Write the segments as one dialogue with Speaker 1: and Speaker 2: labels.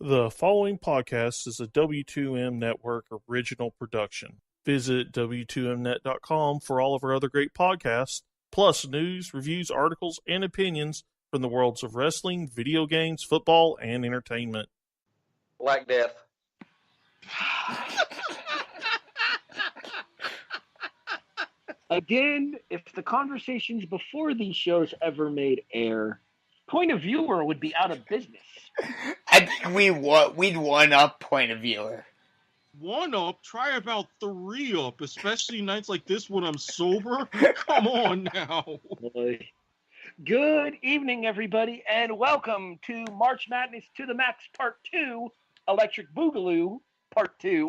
Speaker 1: The following podcast is a W2M Network original production. Visit W2Mnet.com for all of our other great podcasts, plus news, reviews, articles, and opinions from the worlds of wrestling, video games, football, and entertainment.
Speaker 2: Black Death.
Speaker 3: Again, if the conversations before these shows ever made air, Point of Viewer would be out of business.
Speaker 4: I think we'd one up Point of Viewer.
Speaker 5: One up? Try about 3 up, especially nights like this when I'm sober. Come on now.
Speaker 3: Good evening, everybody, and welcome to March Madness to the Max Part 2, Electric Buggalo Part 2.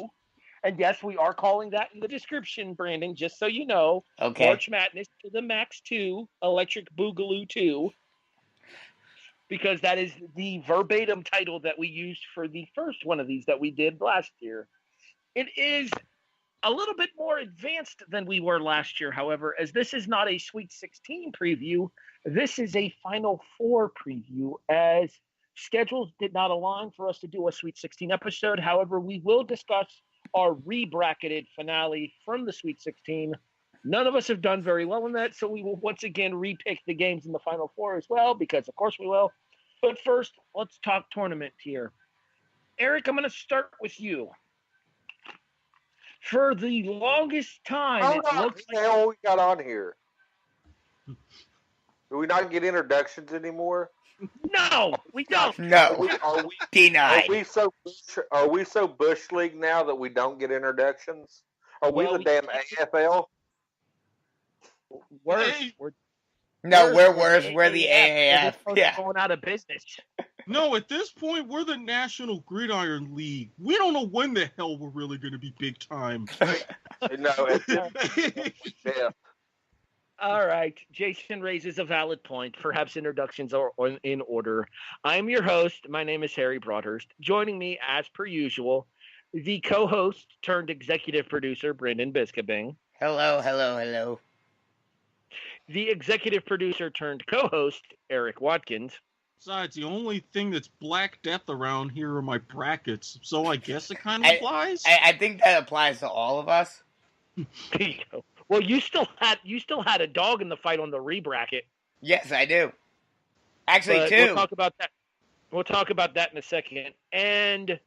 Speaker 3: And yes, we are calling that in the description, Brandon, just so you know.
Speaker 4: Okay.
Speaker 3: March Madness to the Max 2, Electric Buggalo 2. Because that is the verbatim title that we used for the first one of these that we did last year. It is a little bit more advanced than we were last year, however, as this is not a Sweet 16 preview. This is a Final Four preview, as schedules did not align for us to do a Sweet 16 episode. However, we will discuss our rebracketed finale from the Sweet 16. None of us have done very well in that, so we will once again repick the games in the Final Four as well, because of course we will. But first, let's talk tournament here. Erik, I'm going to start with you. For the longest time,
Speaker 2: What the hell we got on here? Do we not get introductions anymore?
Speaker 3: No, we don't.
Speaker 4: No,
Speaker 2: Are we
Speaker 4: denied.
Speaker 2: Are we so Bush League now that we don't get introductions? Are we the damn AFL?
Speaker 3: Worse.
Speaker 4: No, we're worse. We're the
Speaker 3: AAF.
Speaker 4: AAF. Yeah.
Speaker 3: Going out of business.
Speaker 5: No, at this point, we're the National Gridiron League. We don't know when the hell we're really going to be big time.
Speaker 2: No, yeah.
Speaker 3: All right. Jason raises a valid point. Perhaps introductions are in order. I'm your host. My name is Harry Broadhurst. Joining me, as per usual, the co-host turned executive producer, Brendan Biskobing.
Speaker 4: Hello.
Speaker 3: The executive producer turned co-host, Erik Watkins.
Speaker 5: Besides, the only thing that's Black Death around here are my brackets, so I guess it kind of applies.
Speaker 4: I think that applies to all of us.
Speaker 3: Well, you still had a dog in the fight on the rebracket.
Speaker 4: Yes, I do. Actually,
Speaker 3: but
Speaker 4: two.
Speaker 3: We'll talk about that in a second. And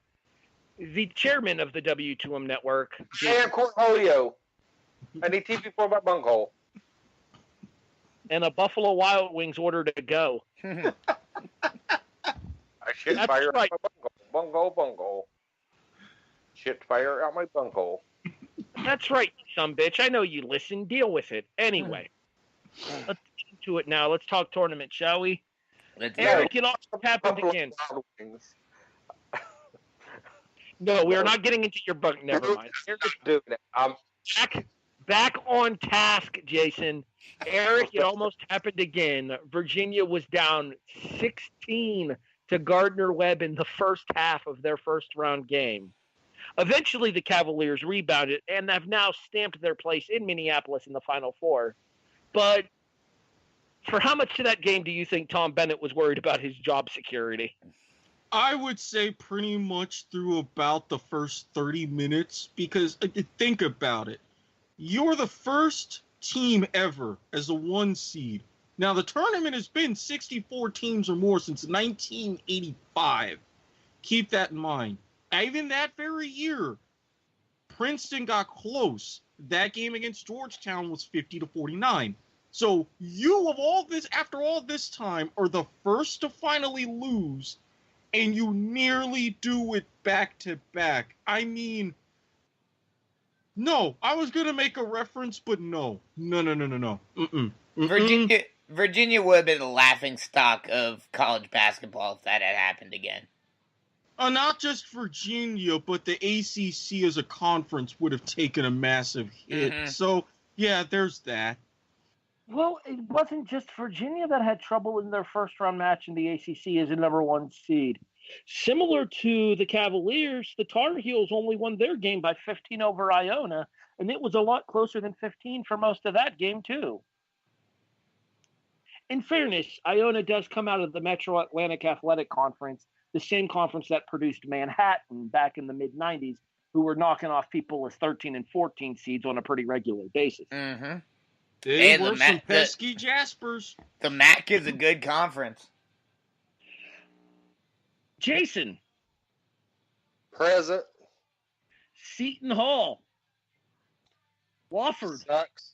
Speaker 3: the chairman of the W2M Network,
Speaker 2: Sam Cornholio. I need TV for my bunghole.
Speaker 3: And a Buffalo Wild Wings order to go.
Speaker 2: I shit fire out my bunghole. Shit fire out my bunghole.
Speaker 3: That's right, some bitch. I know you listen. Deal with it. Anyway, let's get into it now. Let's talk tournament, shall we? Erik, it all happened again. No, we are not getting into your bunk. Never mind.
Speaker 2: Dude,
Speaker 3: Back on task, Jason. Erik, it almost happened again. Virginia was down 16 to Gardner-Webb in the first half of their first round game. Eventually, the Cavaliers rebounded and have now stamped their place in Minneapolis in the Final Four. But for how much of that game do you think Tom Bennett was worried about his job security?
Speaker 5: I would say pretty much through about the first 30 minutes, because think about it. You're the first team ever as a 1 seed. Now, the tournament has been 64 teams or more since 1985. Keep that in mind. Even that very year, Princeton got close. That game against Georgetown was 50-49. So you, after all this time, are the first to finally lose, and you nearly do it back to back. I mean, no, I was going to make a reference, but no. Mm-mm.
Speaker 4: Virginia would have been the laughing stock of college basketball if that had happened again.
Speaker 5: Not just Virginia, but the ACC as a conference would have taken a massive hit.
Speaker 4: Mm-hmm.
Speaker 5: So, yeah, there's that.
Speaker 3: Well, it wasn't just Virginia that had trouble in their first-round match in the ACC as a number 1 seed. Similar to the Cavaliers, the Tar Heels only won their game by 15 over Iona, and it was a lot closer than 15 for most of that game, too. In fairness, Iona does come out of the Metro Atlantic Athletic Conference, the same conference that produced Manhattan back in the mid-'90s, who were knocking off people as 13 and 14 seeds on a pretty regular basis.
Speaker 4: Mm-hmm.
Speaker 5: They were some pesky Jaspers.
Speaker 4: The MAC is a good conference.
Speaker 3: Jason.
Speaker 2: Present.
Speaker 3: Seton Hall. Wofford.
Speaker 2: Sucks.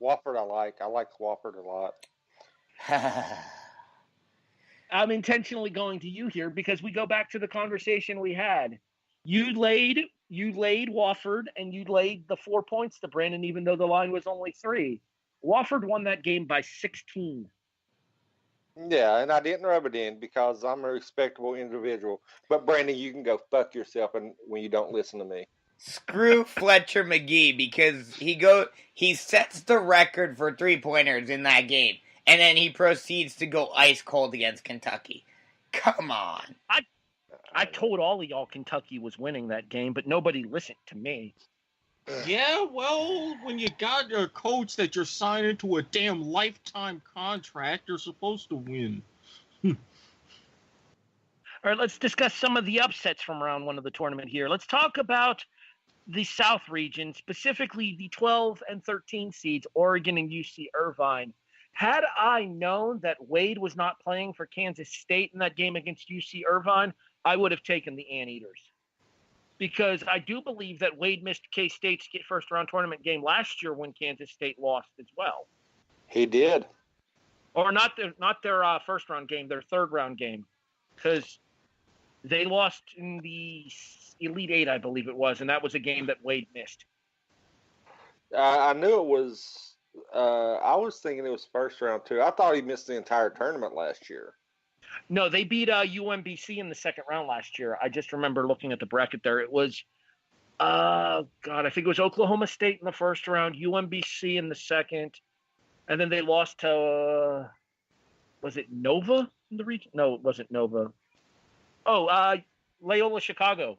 Speaker 2: Wofford I like. I like Wofford a lot.
Speaker 3: I'm intentionally going to you here because we go back to the conversation we had. You laid Wofford and you laid the 4 points to Brandon, even though the line was only 3. Wofford won that game by 16.
Speaker 2: Yeah, and I didn't rub it in because I'm a respectable individual. But Brandon, you can go fuck yourself when you don't listen to me.
Speaker 4: Screw Fletcher McGee because he sets the record for 3-pointers in that game, and then he proceeds to go ice cold against Kentucky. Come on.
Speaker 3: I told all of y'all Kentucky was winning that game, but nobody listened to me.
Speaker 5: Yeah, well, when you got a coach that you're signing to a damn lifetime contract, you're supposed to win.
Speaker 3: All right, let's discuss some of the upsets from round 1 of the tournament here. Let's talk about the South region, specifically the 12 and 13 seeds, Oregon and UC Irvine. Had I known that Wade was not playing for Kansas State in that game against UC Irvine, I would have taken the Anteaters. Because I do believe that Wade missed K-State's first-round tournament game last year when Kansas State lost as well.
Speaker 2: He did.
Speaker 3: Or not their first-round game, their third-round game. Because they lost in the Elite Eight, I believe it was, and that was a game that Wade missed.
Speaker 2: I knew it was I was thinking it was first round, too. I thought he missed the entire tournament last year.
Speaker 3: No, they beat UMBC in the second round last year. I just remember looking at the bracket there. It was, I think it was Oklahoma State in the first round, UMBC in the second, and then they lost to, was it Nova in the region? No, it wasn't Nova. Oh, Loyola Chicago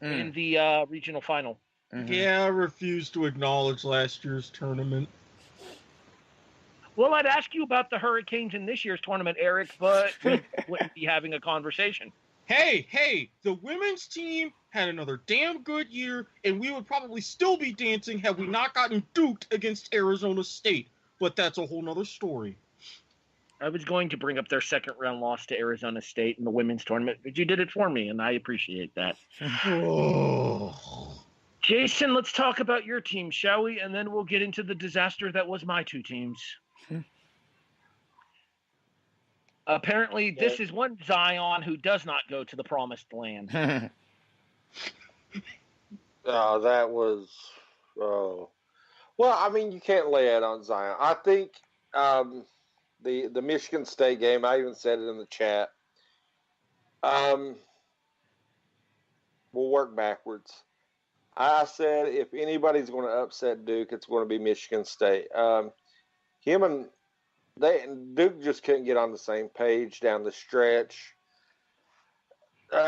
Speaker 3: in the regional final.
Speaker 5: Mm-hmm. Yeah, I refuse to acknowledge last year's tournament.
Speaker 3: Well, I'd ask you about the Hurricanes in this year's tournament, Erik, but we wouldn't be having a conversation.
Speaker 5: Hey, the women's team had another damn good year, and we would probably still be dancing had we not gotten duked against Arizona State. But that's a whole nother story.
Speaker 3: I was going to bring up their second-round loss to Arizona State in the women's tournament, but you did it for me, and I appreciate that. Jason, let's talk about your team, shall we? And then we'll get into the disaster that was my 2 teams. Apparently, this is one Zion who does not go to the promised land.
Speaker 2: That was... well, I mean, you can't lay it on Zion. I think the Michigan State game, I even said it in the chat, we'll work backwards. I said if anybody's going to upset Duke, it's going to be Michigan State. Duke just couldn't get on the same page down the stretch.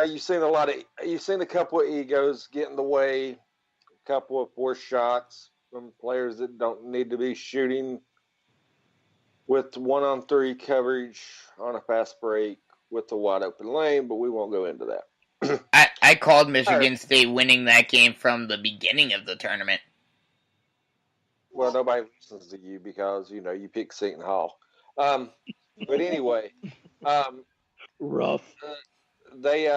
Speaker 2: You've seen a couple of egos get in the way, a couple of forced shots from players that don't need to be shooting with 1-on-3 coverage on a fast break with a wide open lane, but we won't go into that.
Speaker 4: I called Michigan State winning that game from the beginning of the tournament.
Speaker 2: Well, nobody listens to you because, you pick Seton Hall. But anyway,
Speaker 3: rough.
Speaker 2: They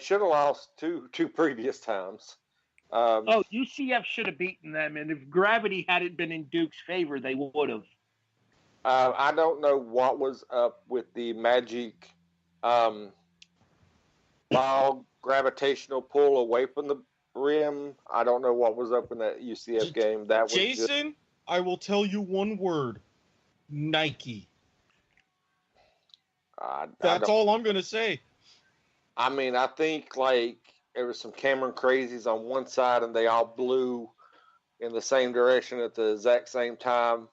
Speaker 2: should have lost two previous times.
Speaker 3: UCF should have beaten them, and if gravity hadn't been in Duke's favor, they would have.
Speaker 2: I don't know what was up with the Magic ball gravitational pull away from the rim. I don't know what was up in that UCF game. That was
Speaker 5: Jason, I will tell you one word: Nike. That's all I'm going to say.
Speaker 2: I mean, I think there was some Cameron crazies on one side, and they all blew in the same direction at the exact same time,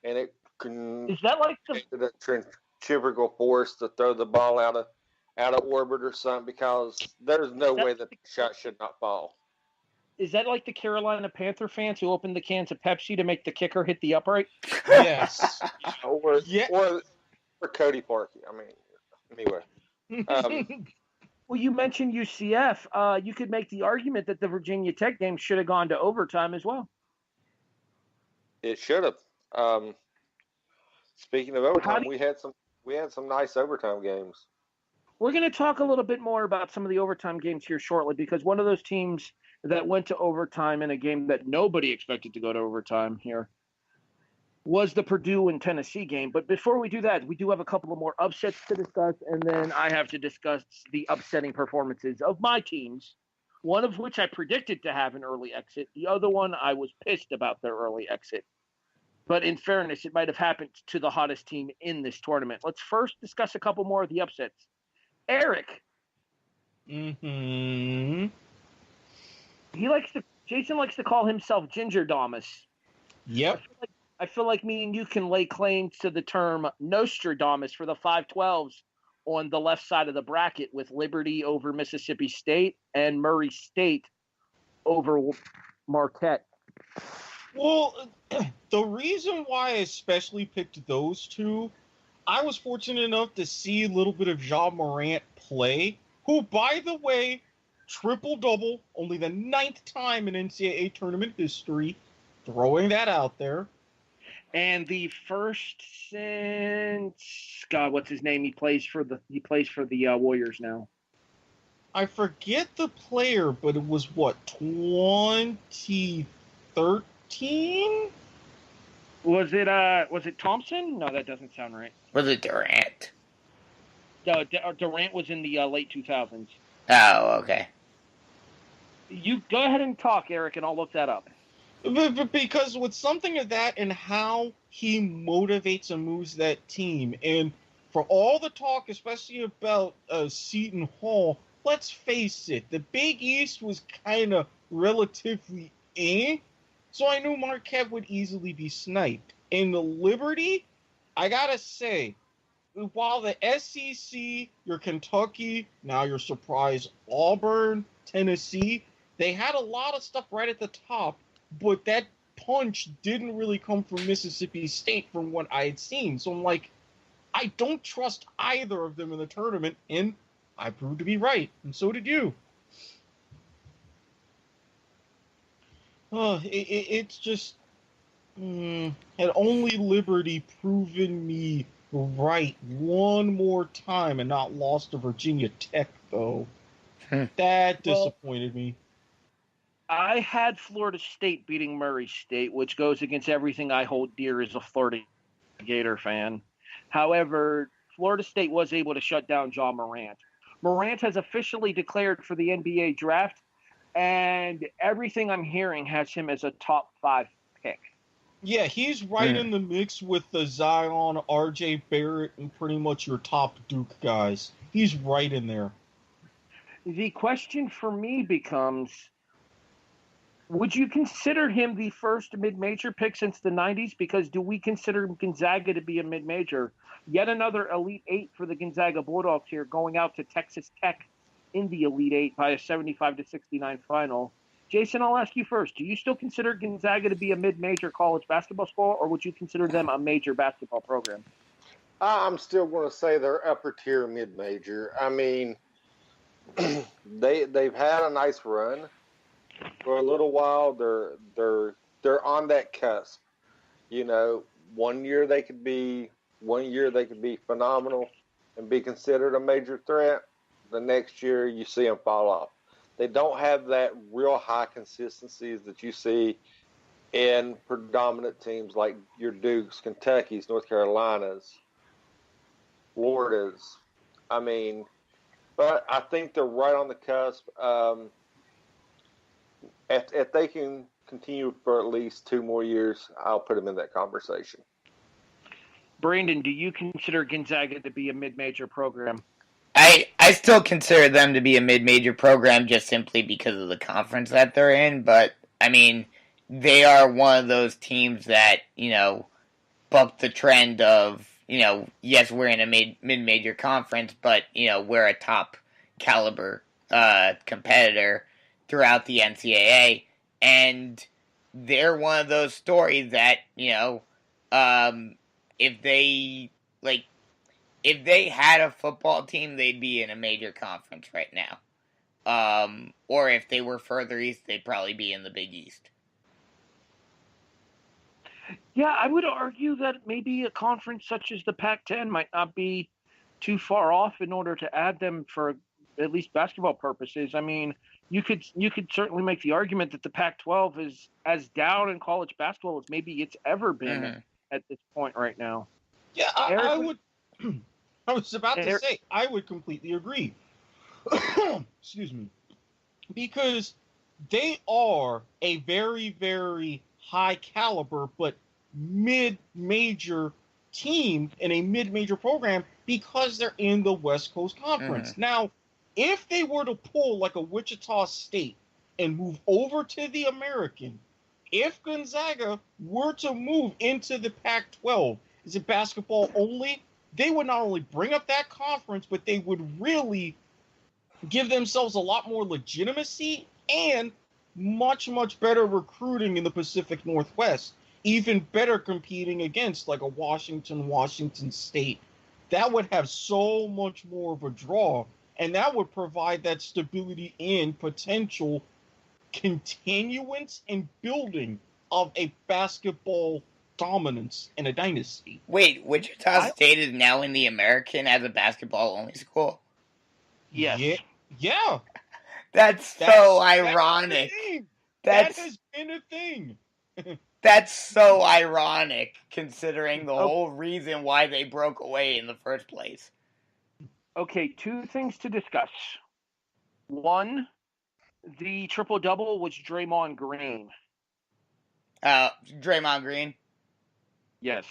Speaker 2: and it
Speaker 3: is that like
Speaker 2: the centrifugal force to throw the ball out of orbit or something? Because there's no way that the shot should not fall.
Speaker 3: Is that like the Carolina Panther fans who opened the cans of Pepsi to make the kicker hit the upright?
Speaker 5: Yes.
Speaker 2: or
Speaker 5: Yeah.
Speaker 2: or Cody Parkey. I mean, anyway.
Speaker 3: Well, you mentioned UCF. You could make the argument that the Virginia Tech game should have gone to overtime as well.
Speaker 2: It should have. Speaking of overtime, we had some nice overtime games.
Speaker 3: We're going to talk a little bit more about some of the overtime games here shortly, because one of those teams that went to overtime in a game that nobody expected to go to overtime here was the Purdue and Tennessee game. But before we do that, we do have a couple of more upsets to discuss, and then I have to discuss the upsetting performances of my teams, one of which I predicted to have an early exit. The other one, I was pissed about their early exit. But in fairness, it might have happened to the hottest team in this tournament. Let's first discuss a couple more of the upsets. Erik.
Speaker 5: Mm-hmm.
Speaker 3: Jason likes to call himself Ginger Damas.
Speaker 5: Yep.
Speaker 3: I feel like me and you can lay claim to the term Nostradamus for the 512s on the left side of the bracket, with Liberty over Mississippi State and Murray State over Marquette.
Speaker 5: Well, the reason why I especially picked those two, I was fortunate enough to see a little bit of Ja Morant play, who, by the way, triple-double, only the 9th time in NCAA tournament history, throwing that out there.
Speaker 3: And the first since, God, what's his name? He plays for the Warriors now.
Speaker 5: I forget the player, but it was what, 2013?
Speaker 3: Was it Thompson? No, that doesn't sound right.
Speaker 4: Was it Durant?
Speaker 3: No, Durant was in the late 2000s.
Speaker 4: Oh, okay.
Speaker 3: You go ahead and talk, Erik, and I'll look that up.
Speaker 5: Because with something of that and how he motivates and moves that team, and for all the talk, especially about Seton Hall, let's face it, the Big East was kind of relatively so I knew Marquette would easily be sniped. In the Liberty, I gotta say, while the SEC, your Kentucky, now your surprise Auburn, Tennessee, they had a lot of stuff right at the top, but that punch didn't really come from Mississippi State from what I had seen. So I'm like, I don't trust either of them in the tournament, and I proved to be right, and so did you. It's just, had only Liberty proven me right one more time and not lost to Virginia Tech, though. That disappointed me.
Speaker 3: I had Florida State beating Murray State, which goes against everything I hold dear as a Florida Gator fan. However, Florida State was able to shut down Ja Morant. Morant has officially declared for the NBA draft, and everything I'm hearing has him as a top 5 pick.
Speaker 5: Yeah, he's right in the mix with the Zion, RJ Barrett, and pretty much your top Duke guys. He's right in there.
Speaker 3: The question for me becomes, would you consider him the first mid-major pick since the 90s? Because do we consider Gonzaga to be a mid-major? Yet another Elite Eight for the Gonzaga Bulldogs here, going out to Texas Tech in the Elite Eight by a 75-69 final. Jason, I'll ask you first. Do you still consider Gonzaga to be a mid-major college basketball school, or would you consider them a major basketball program?
Speaker 2: I'm still going to say they're upper tier mid-major. I mean, they've had a nice run for a little while. They're on that cusp. You know, one year they could be phenomenal and be considered a major threat. The next year you see them fall off. They don't have that real high consistencies that you see in predominant teams like your Dukes, Kentuckys, North Carolinas, Floridas. I mean, but I think they're right on the cusp. If they can continue for at least 2 more years, I'll put them in that conversation.
Speaker 3: Brandon, do you consider Gonzaga to be a mid-major program?
Speaker 4: I still consider them to be a mid-major program just simply because of the conference that they're in, but, I mean, they are one of those teams that, you know, bucked the trend of, you know, yes, we're in a mid-major conference, but, you know, we're a top caliber competitor throughout the NCAA, and they're one of those stories that, if they had a football team, they'd be in a major conference right now. Or if they were further east, they'd probably be in the Big East.
Speaker 3: Yeah, I would argue that maybe a conference such as the Pac-10 might not be too far off in order to add them for at least basketball purposes. I mean, you could certainly make the argument that the Pac-12 is as down in college basketball as maybe it's ever been at this point right now.
Speaker 5: Yeah, I would. I was about to say I would completely agree. Excuse me, because they are a very, very high caliber but mid-major team in a mid-major program because they're in the West Coast Conference. Now, if they were to pull like a Wichita State and move over to the American, if Gonzaga were to move into the Pac-12, is it basketball only? They would not only bring up that conference, but they would really give themselves a lot more legitimacy and much, much better recruiting in the Pacific Northwest. Even better competing against like a Washington State. That would have so much more of a draw, and that would provide that stability and potential continuance and building of a basketball dominance and a dynasty.
Speaker 4: Wait, Wichita State is now in the American as a basketball-only school?
Speaker 3: Yes.
Speaker 5: Yeah.
Speaker 4: That's so ironic.
Speaker 5: That has been a thing.
Speaker 4: That's so ironic, considering the whole reason why they broke away in the first place.
Speaker 3: Okay, two things to discuss. One, the triple-double was Draymond Green.
Speaker 4: Draymond Green?
Speaker 3: Yes.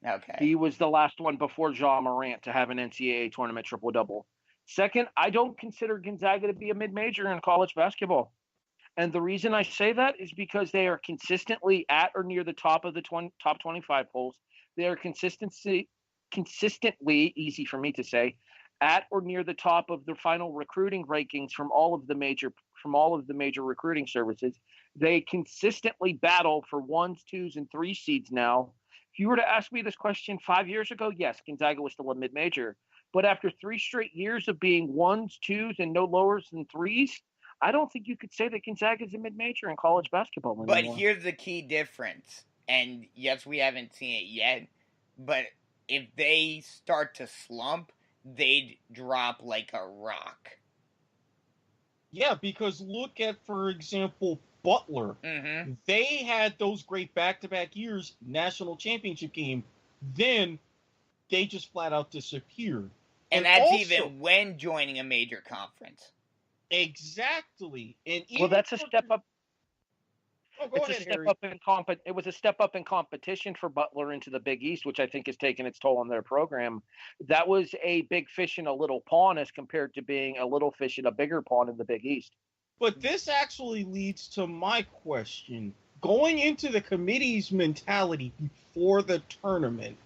Speaker 4: Okay.
Speaker 3: He was the last one before Ja Morant to have an NCAA tournament triple-double. Second, I don't consider Gonzaga to be a mid-major in college basketball. And the reason I say that is because they are consistently at or near the top of the top 25 polls. They are consistently, easy for me to say, at or near the top of the final recruiting rankings from all of the major recruiting services. They consistently battle for 1s, 2s, and 3 seeds now. If you were to ask me this question 5 years ago, yes, Gonzaga was still a mid-major. But after 3 straight years of being 1s, 2s, and no lower than 3s, I don't think you could say that Gonzaga is a mid-major in college basketball anymore.
Speaker 4: But here's the key difference. And yes, we haven't seen it yet. But if they start to slump, they'd drop like a rock.
Speaker 5: Yeah, because look at, for example, Butler. They had those great back-to-back years, national championship game. Then they just flat out disappeared.
Speaker 4: And that's also, even when joining a major conference.
Speaker 5: Exactly. And
Speaker 3: that's a step up.
Speaker 5: Oh, go ahead, Harry.
Speaker 3: It was a step up in competition for Butler into the Big East, which I think has taken its toll on their program. That was a big fish in a little pond as compared to being a little fish in a bigger pond in the Big East.
Speaker 5: But this actually leads to my question. Going into the committee's mentality before the tournament,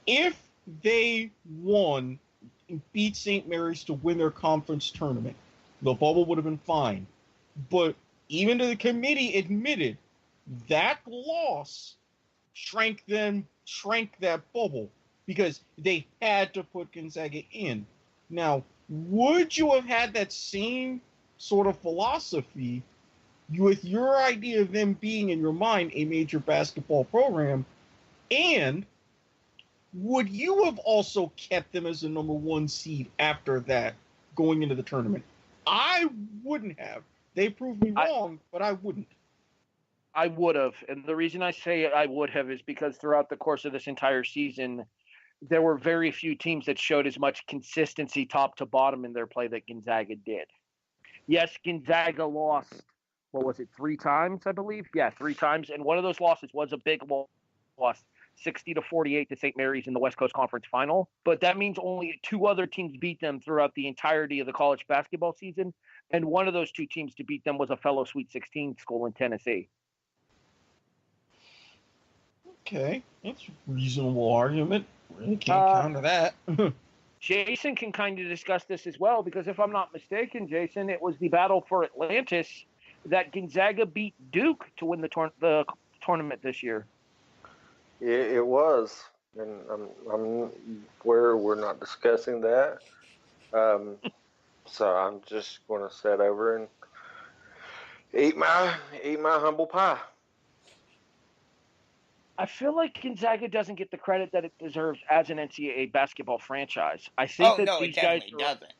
Speaker 5: if they won and beat St. Mary's to win their conference tournament, the bubble would have been fine. But even the committee admitted that loss shrank that bubble because they had to put Gonzaga in. Now, would you have had that same sort of philosophy with your idea of them being, in your mind, a major basketball program? And would you have also kept them as the number 1 seed after that going into the tournament? I wouldn't have. They proved me wrong, but I wouldn't.
Speaker 3: I would have. And the reason I say I would have is because throughout the course of this entire season, there were very few teams that showed as much consistency top to bottom in their play that Gonzaga did. Yes, Gonzaga lost, 3 times, I believe? Yeah, 3 times. And one of those losses was a big loss, 60-48 to St. Mary's in the West Coast Conference Final. But that means only 2 other teams beat them throughout the entirety of the college basketball season. And one of those 2 teams to beat them was a fellow Sweet 16 school in Tennessee.
Speaker 5: Okay, that's a reasonable argument. Really can't counter that.
Speaker 3: Jason can kind of discuss this as well, because if I'm not mistaken, Jason, it was the battle for Atlantis that Gonzaga beat Duke to win the tournament this year.
Speaker 2: It was, and we're not discussing that. So I'm just going to sit over and eat my humble pie.
Speaker 3: I feel like Gonzaga doesn't get the credit that it deserves as an NCAA basketball franchise. I think that these guys
Speaker 4: doesn't.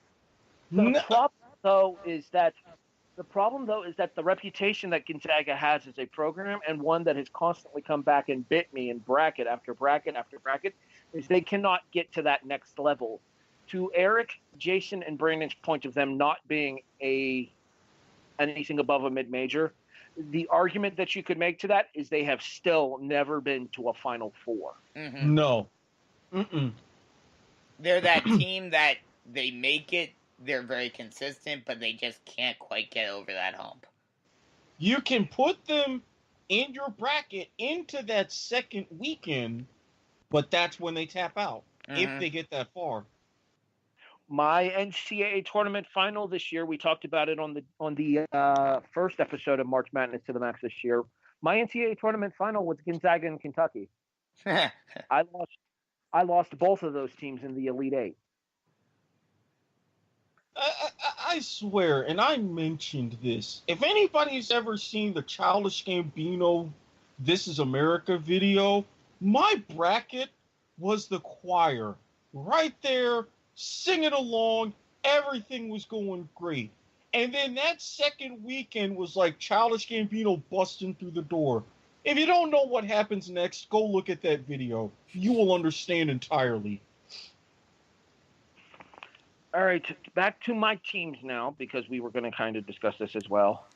Speaker 3: The problem is that the reputation that Gonzaga has as a program, and one that has constantly come back and bit me in bracket after bracket after bracket, is they cannot get to that next level. To Erik, Jason, and Brandon's point of them not being anything above a mid-major, the argument that you could make to that is they have still never been to a Final Four.
Speaker 5: Mm-hmm. No. Mm-mm.
Speaker 4: They're that team that they make it, they're very consistent, but they just can't quite get over that hump.
Speaker 5: You can put them in your bracket into that second weekend, but that's when they tap out, if they get that far.
Speaker 3: My NCAA tournament final this year, we talked about it on the first episode of March Madness to the Max this year. My NCAA tournament final was Gonzaga and Kentucky. I lost both of those teams in the Elite Eight.
Speaker 5: I swear, and I mentioned this. If anybody's ever seen the Childish Gambino "This Is America" video, my bracket was the choir right there, singing along. Everything was going great. And then that second weekend was like Childish Gambino busting through the door. If you don't know what happens next, go look at that video. You will understand entirely.
Speaker 3: All right, back to my teams now, because we were going to kind of discuss this as well.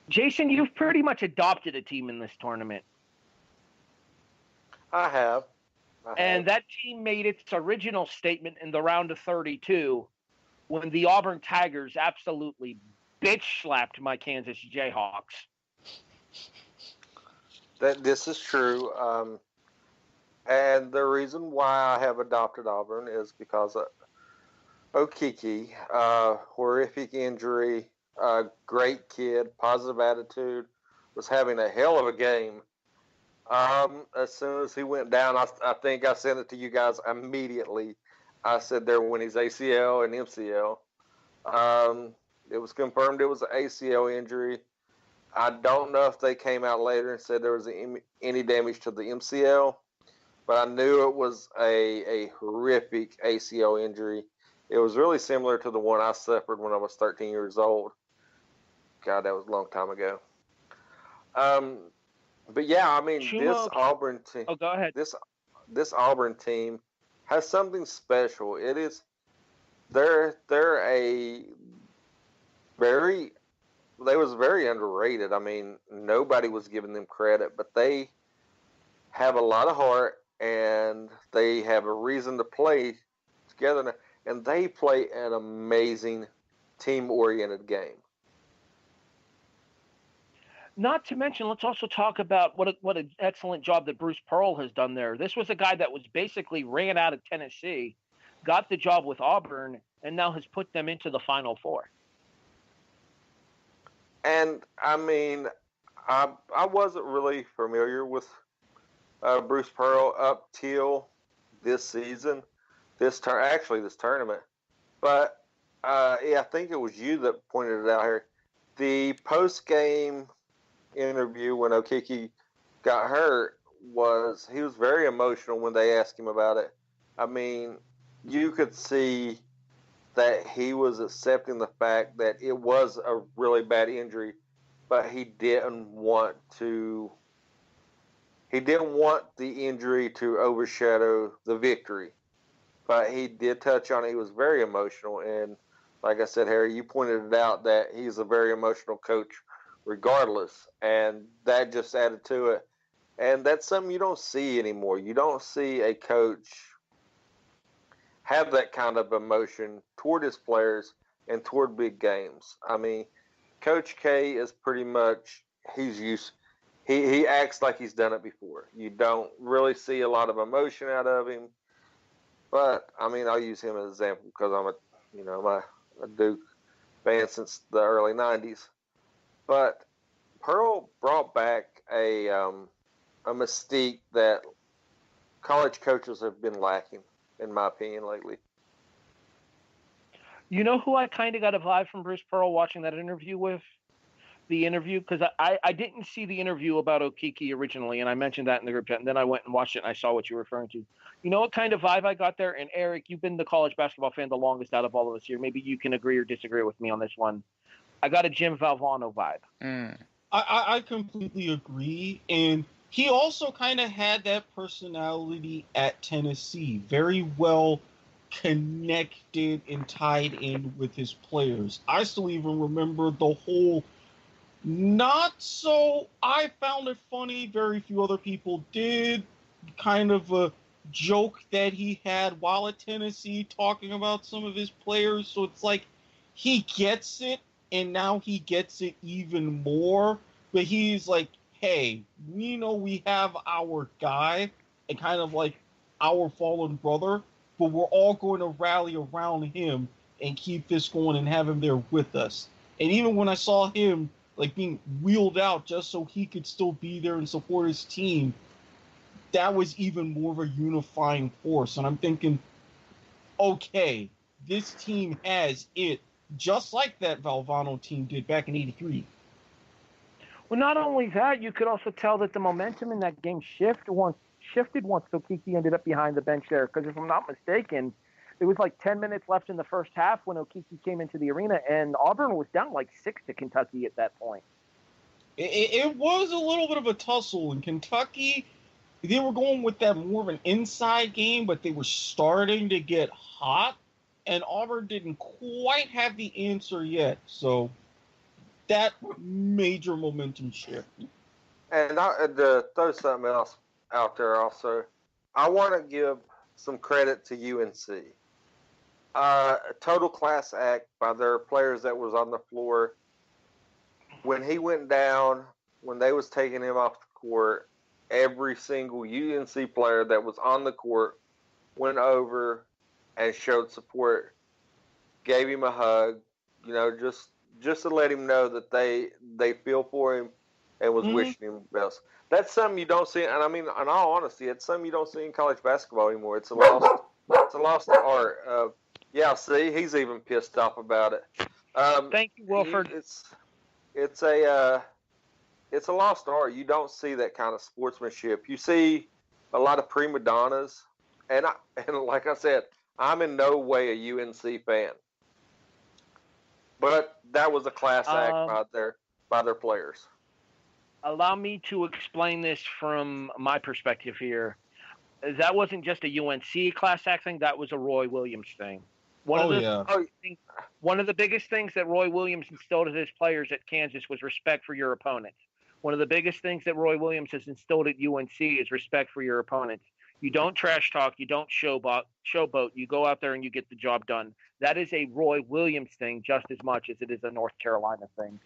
Speaker 3: Jason, you've pretty much adopted a team in this tournament.
Speaker 2: I have.
Speaker 3: And that team made its original statement in the round of 32 when the Auburn Tigers absolutely bitch-slapped my Kansas Jayhawks.
Speaker 2: This is true. And the reason why I have adopted Auburn is because Okiki, horrific injury, great kid, positive attitude, was having a hell of a game. As soon as he went down, I think I sent it to you guys immediately. I said there when he's ACL and MCL. It was confirmed it was an ACL injury. I don't know if they came out later and said there was any damage to the MCL, but I knew it was a horrific ACL injury. It was really similar to the one I suffered when I was 13 years old. God, that was a long time ago. But yeah, I mean, this Auburn team.
Speaker 3: Oh, go ahead.
Speaker 2: This Auburn team has something special. It is. They're a very. They was very underrated. I mean, nobody was giving them credit, but they have a lot of heart and they have a reason to play together. And they play an amazing team-oriented game.
Speaker 3: Not to mention, let's also talk about what an excellent job that Bruce Pearl has done there. This was a guy that was basically ran out of Tennessee, got the job with Auburn, and now has put them into the Final Four.
Speaker 2: And, I mean, I wasn't really familiar with Bruce Pearl up till this season. This tournament. But I think it was you that pointed it out here. The post-game interview when Okiki got hurt he was very emotional when they asked him about it. I mean, you could see that he was accepting the fact that it was a really bad injury, but he didn't want the injury to overshadow the victory. But he did touch on it. He was very emotional. And like I said, Harry, you pointed it out that he's a very emotional coach regardless. And that just added to it. And that's something you don't see anymore. You don't see a coach have that kind of emotion toward his players and toward big games. I mean, Coach K is pretty much, he acts like he's done it before. You don't really see a lot of emotion out of him. But I mean, I'll use him as an example because I'm a Duke fan since the early '90s. But Pearl brought back a mystique that college coaches have been lacking, in my opinion, lately.
Speaker 3: You know who I kind of got a vibe from Bruce Pearl watching that interview with? The interview, because I didn't see the interview about Okiki originally, and I mentioned that in the group chat, and then I went and watched it, and I saw what you were referring to. You know what kind of vibe I got there? And Erik, you've been the college basketball fan the longest out of all of us here. Maybe you can agree or disagree with me on this one. I got a Jim Valvano vibe.
Speaker 5: I completely agree, and he also kind of had that personality at Tennessee, very well connected and tied in with his players. I still even remember the whole I found it funny, very few other people did, kind of a joke that he had while at Tennessee talking about some of his players. So it's like he gets it, and now he gets it even more. But he's like, hey, we know we have our guy and kind of like our fallen brother, but we're all going to rally around him and keep this going and have him there with us. And even when I saw him like being wheeled out just so he could still be there and support his team, that was even more of a unifying force. And I'm thinking, okay, this team has it, just like that Valvano team did back in '83.
Speaker 3: Well, not only that, you could also tell that the momentum in that game shifted once Okiki ended up behind the bench there. Because if I'm not mistaken, it was like 10 minutes left in the first half when Okiki came into the arena, and Auburn was down like 6 to Kentucky at that point.
Speaker 5: It was a little bit of a tussle. In Kentucky, they were going with that more of an inside game, but they were starting to get hot, and Auburn didn't quite have the answer yet. So that major momentum shift.
Speaker 2: And to throw something else out there also, I want to give some credit to UNC. Total class act by their players that was on the floor. When he went down, when they was taking him off the court, every single UNC player that was on the court went over and showed support, gave him a hug, just to let him know that they feel for him and was wishing him the best. That's something you don't see, and I mean, in all honesty, it's something you don't see in college basketball anymore. It's a lost art. Yeah, see, he's even pissed off about it.
Speaker 3: Thank you, Wilford.
Speaker 2: It's a lost art. You don't see that kind of sportsmanship. You see a lot of prima donnas, and like I said, I'm in no way a UNC fan, but that was a class act by their players.
Speaker 3: Allow me to explain this from my perspective here. That wasn't just a UNC class act thing. That was a Roy Williams thing. One of the biggest things that Roy Williams instilled in his players at Kansas was respect for your opponents. One of the biggest things that Roy Williams has instilled at UNC is respect for your opponents. You don't trash talk. You don't showboat. You go out there and you get the job done. That is a Roy Williams thing just as much as it is a North Carolina thing.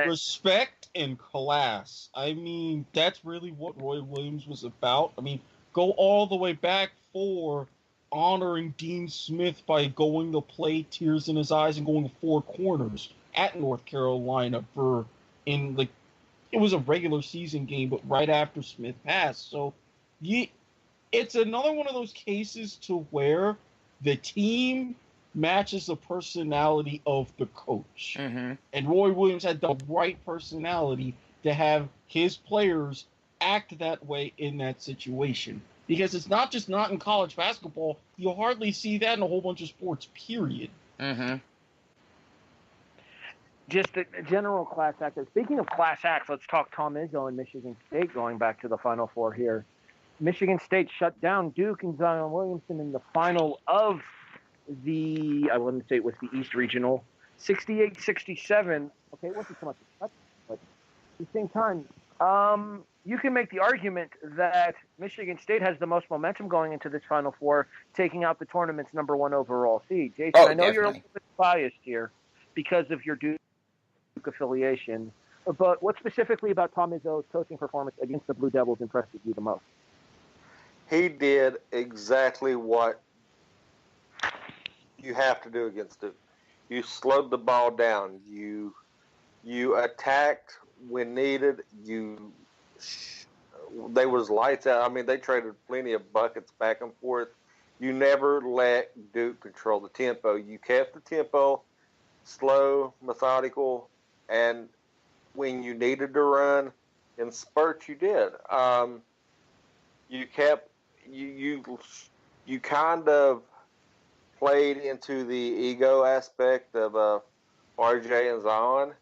Speaker 5: Respect and class. I mean, that's really what Roy Williams was about. I mean, go all the way back for honoring Dean Smith by going to play tears in his eyes and going 4 corners at North Carolina it was a regular season game, but right after Smith passed. So it's another one of those cases to where the team matches the personality of the coach.
Speaker 4: Mm-hmm.
Speaker 5: And Roy Williams had the right personality to have his players act that way in that situation. Because it's not just not in college basketball. You'll hardly see that in a whole bunch of sports, period.
Speaker 4: Mm-hmm.
Speaker 3: Just a general class act. Speaking of class acts, let's talk Tom Izzo and Michigan State going back to the Final Four here. Michigan State shut down Duke and Zion Williamson in the final of I wouldn't say it was the East Regional, 68-67. Okay, it wasn't so much, but at the same time, you can make the argument that Michigan State has the most momentum going into this Final Four, taking out the tournament's #1 overall seed. Jason, I know you're a little bit biased here because of your Duke affiliation, but what specifically about Tom Izzo's coaching performance against the Blue Devils impressed you the most?
Speaker 2: He did exactly what you have to do against Duke. You slowed the ball down. You attacked when needed. They was lights out. I mean, they traded plenty of buckets back and forth. You never let Duke control the tempo. You kept the tempo slow, methodical, and when you needed to run in spurts, you did. You kind of played into the ego aspect of RJ and Zion.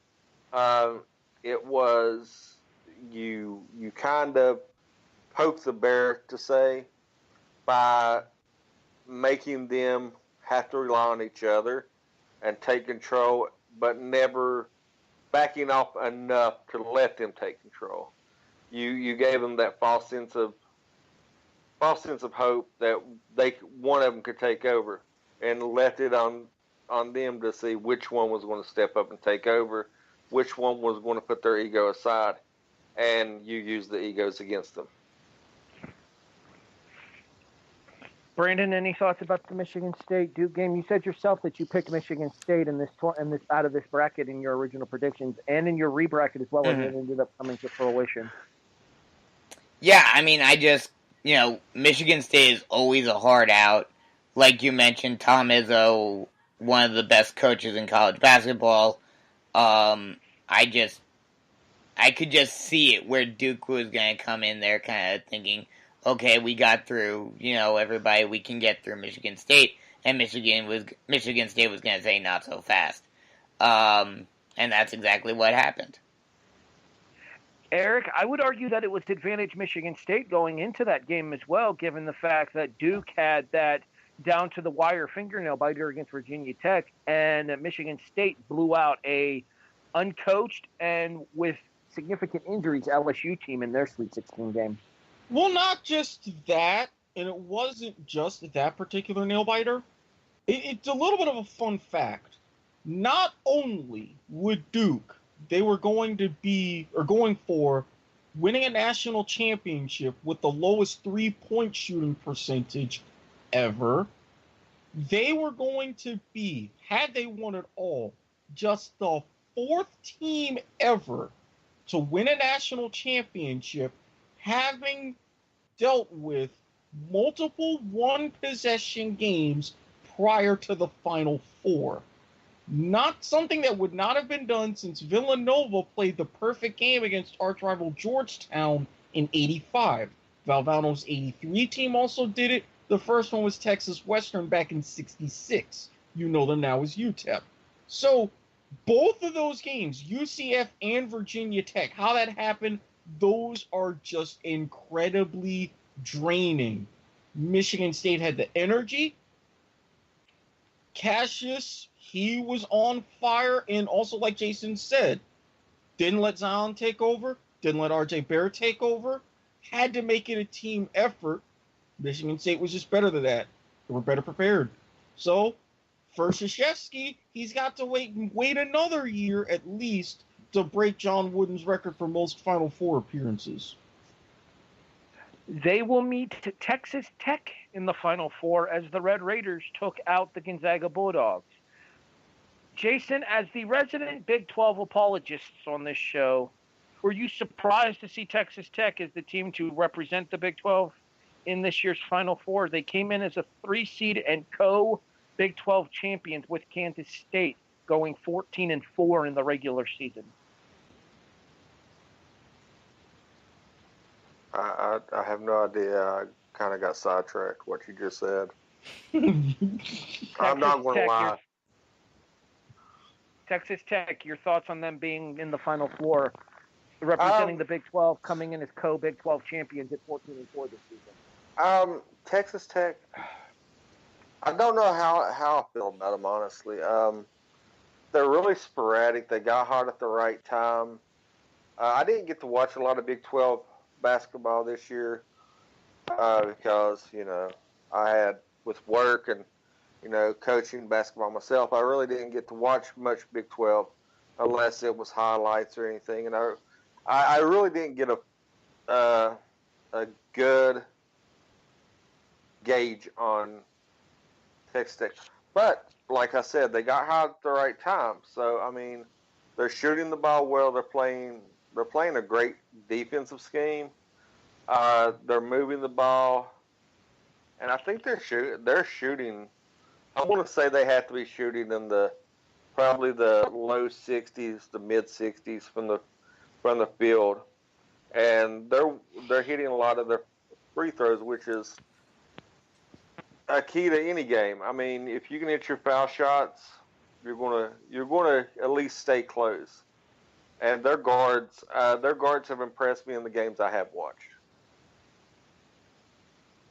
Speaker 2: It was you kind of poked the bear, to say, by making them have to rely on each other and take control, but never backing off enough to let them take control. You gave them that false sense of hope that one of them could take over, and left it on them to see which one was going to step up and take over, which one was going to put their ego aside, and you use the egos against them.
Speaker 3: Brandon, any thoughts about the Michigan State Duke game? You said yourself that you picked Michigan State in this out of this bracket in your original predictions and in your rebracket as well, and it ended up coming to fruition.
Speaker 4: Yeah, I mean, Michigan State is always a hard out. Like you mentioned, Tom Izzo, one of the best coaches in college basketball. I could just see it where Duke was going to come in there kind of thinking, okay, we got through, everybody, we can get through Michigan State, and Michigan State was going to say not so fast. And that's exactly what happened.
Speaker 3: Erik, I would argue that it was advantage Michigan State going into that game as well, given the fact that Duke had that down-to-the-wire fingernail biter against Virginia Tech, and Michigan State blew out a uncoached and with significant injuries LSU team in their Sweet 16 game.
Speaker 5: Well, not just that, and it wasn't just that particular nail-biter. It's a little bit of a fun fact. Not only would Duke, they were going for winning a national championship with the lowest three-point shooting percentage ever, they were going to be, had they won it all, just the fourth team ever to win a national championship, having dealt with multiple one-possession games prior to the Final Four. Not something that would not have been done since Villanova played the perfect game against arch-rival Georgetown in '85. Valvano's '83 team also did it. The first one was Texas Western back in '66. You know them now as UTEP. So both of those games, UCF and Virginia Tech, how that happened, those are just incredibly draining. Michigan State had the energy. Cassius, he was on fire, and also, like Jason said, didn't let Zion take over, didn't let RJ Barrett take over, had to make it a team effort. Michigan State was just better than that. They were better prepared. So, for Krzyzewski, he's got to wait another year at least to break John Wooden's record for most Final Four appearances.
Speaker 3: They will meet Texas Tech in the Final Four as the Red Raiders took out the Gonzaga Bulldogs. Jason, as the resident Big 12 apologists on this show, were you surprised to see Texas Tech as the team to represent the Big 12 in this year's Final Four? They came in as a 3-seed and co-Big 12 champions with Kansas State, going 14-4 in the regular season.
Speaker 2: I have no idea. I kind of got sidetracked what you just said. I'm not going to lie.
Speaker 3: Texas Tech, your thoughts on them being in the Final Four, representing the Big 12, coming in as co-Big 12 champions at 14-4 this season?
Speaker 2: Texas Tech, I don't know how I feel about them, honestly. They're really sporadic. They got hot at the right time. I didn't get to watch a lot of Big 12 basketball this year because, I had, with work and, coaching basketball myself, I really didn't get to watch much Big 12 unless it was highlights or anything. And I really didn't get a good gauge on Texas Tech. But like I said, they got hot at the right time. So I mean, they're shooting the ball well. They're playing a great defensive scheme. They're moving the ball, and I think they're shooting. I want to say they have to be shooting in probably the low 60s, the mid 60s from the field, and they're hitting a lot of their free throws, which is a key to any game. I mean, if you can hit your foul shots, you're gonna at least stay close. And their guards have impressed me in the games I have watched.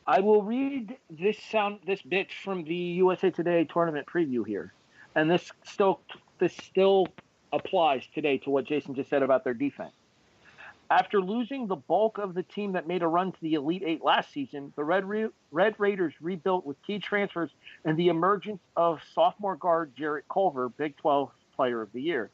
Speaker 3: I will read this bit from the USA Today tournament preview here, and this still applies today to what Jason just said about their defense. After losing the bulk of the team that made a run to the Elite Eight last season, the Red Raiders rebuilt with key transfers and the emergence of sophomore guard Jarrett Culver, Big 12 Player of the Year.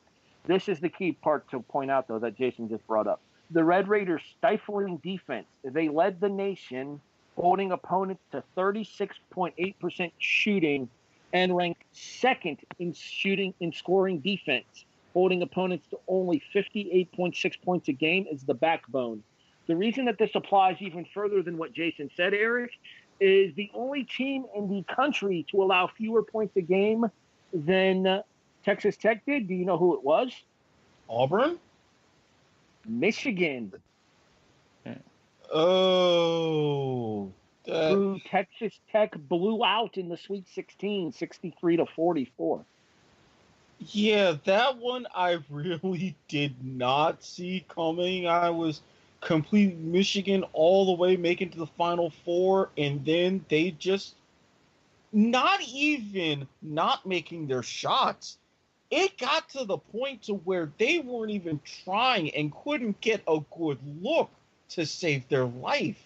Speaker 3: This is the key part to point out, though, that Jason just brought up. The Red Raiders' stifling defense. They led the nation, holding opponents to 36.8% shooting and ranked second in scoring defense, holding opponents to only 58.6 points a game is the backbone. The reason that this applies even further than what Jason said, Erik, is the only team in the country to allow fewer points a game than Texas Tech did. Do you know who it was?
Speaker 5: Auburn?
Speaker 3: Michigan.
Speaker 5: Oh.
Speaker 3: Who Texas Tech blew out in the Sweet 16, 63-44.
Speaker 5: Yeah, that one I really did not see coming. I was complete Michigan all the way making to the Final Four, and then they just not even not making their shots. It got to the point to where they weren't even trying and couldn't get a good look to save their life.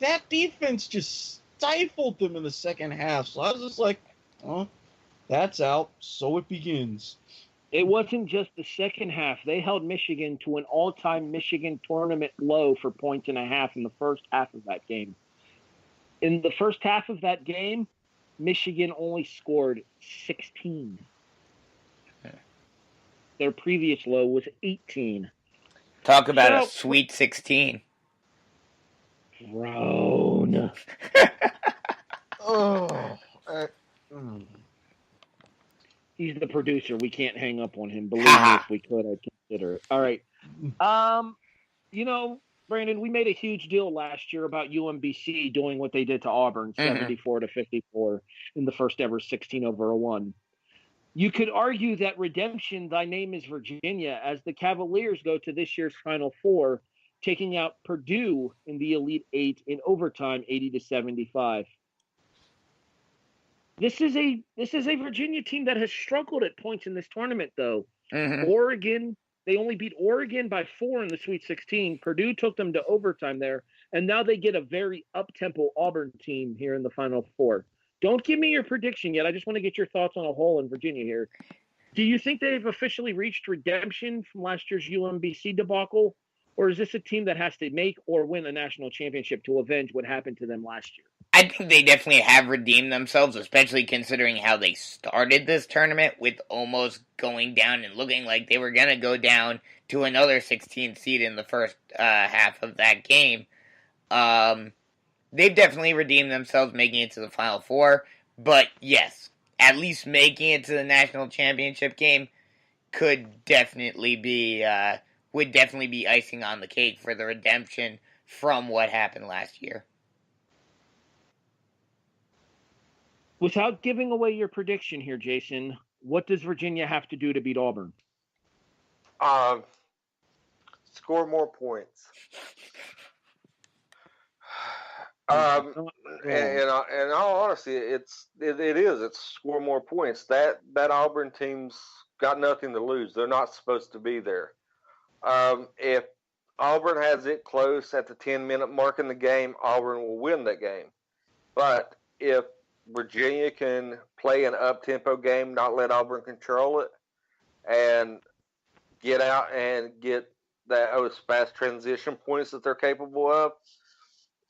Speaker 5: That defense just stifled them in the second half. So I was just like, oh, that's out. So it begins.
Speaker 3: It wasn't just the second half. They held Michigan to an all-time Michigan tournament low for points and a half in the first half of that game. In the first half of that game, Michigan only scored 16. Their previous low was 18.
Speaker 4: Talk about a Sweet 16.
Speaker 3: Grown. He's the producer. We can't hang up on him. Believe me, if we could, I'd consider it. All right. Brandon, we made a huge deal last year about UMBC doing what they did to Auburn, 74-54 in the first ever 16-over-1. You could argue that redemption, thy name is Virginia, as the Cavaliers go to this year's Final Four, taking out Purdue in the Elite Eight in overtime, 80-75. This is a Virginia team that has struggled at points in this tournament, though. Oregon, they only beat Oregon by 4 in the Sweet 16. Purdue took them to overtime there, and now they get a very up-tempo Auburn team here in the Final Four. Don't give me your prediction yet. I just want to get your thoughts on a whole in Virginia here. Do you think they've officially reached redemption from last year's UMBC debacle, or is this a team that has to make or win a national championship to avenge what happened to them last year?
Speaker 4: I think they definitely have redeemed themselves, especially considering how they started this tournament with almost going down and looking like they were going to go down to another 16 seed in the first half of that game. They've definitely redeemed themselves making it to the Final Four, but yes, at least making it to the national championship game would definitely be icing on the cake for the redemption from what happened last year.
Speaker 3: Without giving away your prediction here, Jason, what does Virginia have to do to beat Auburn?
Speaker 2: Score more points. In all honesty, it's score more points. That Auburn team's got nothing to lose. They're not supposed to be there. If Auburn has it close at the 10-minute mark in the game, Auburn will win that game. But if Virginia can play an up-tempo game, not let Auburn control it, and get out and get those fast transition points that they're capable of,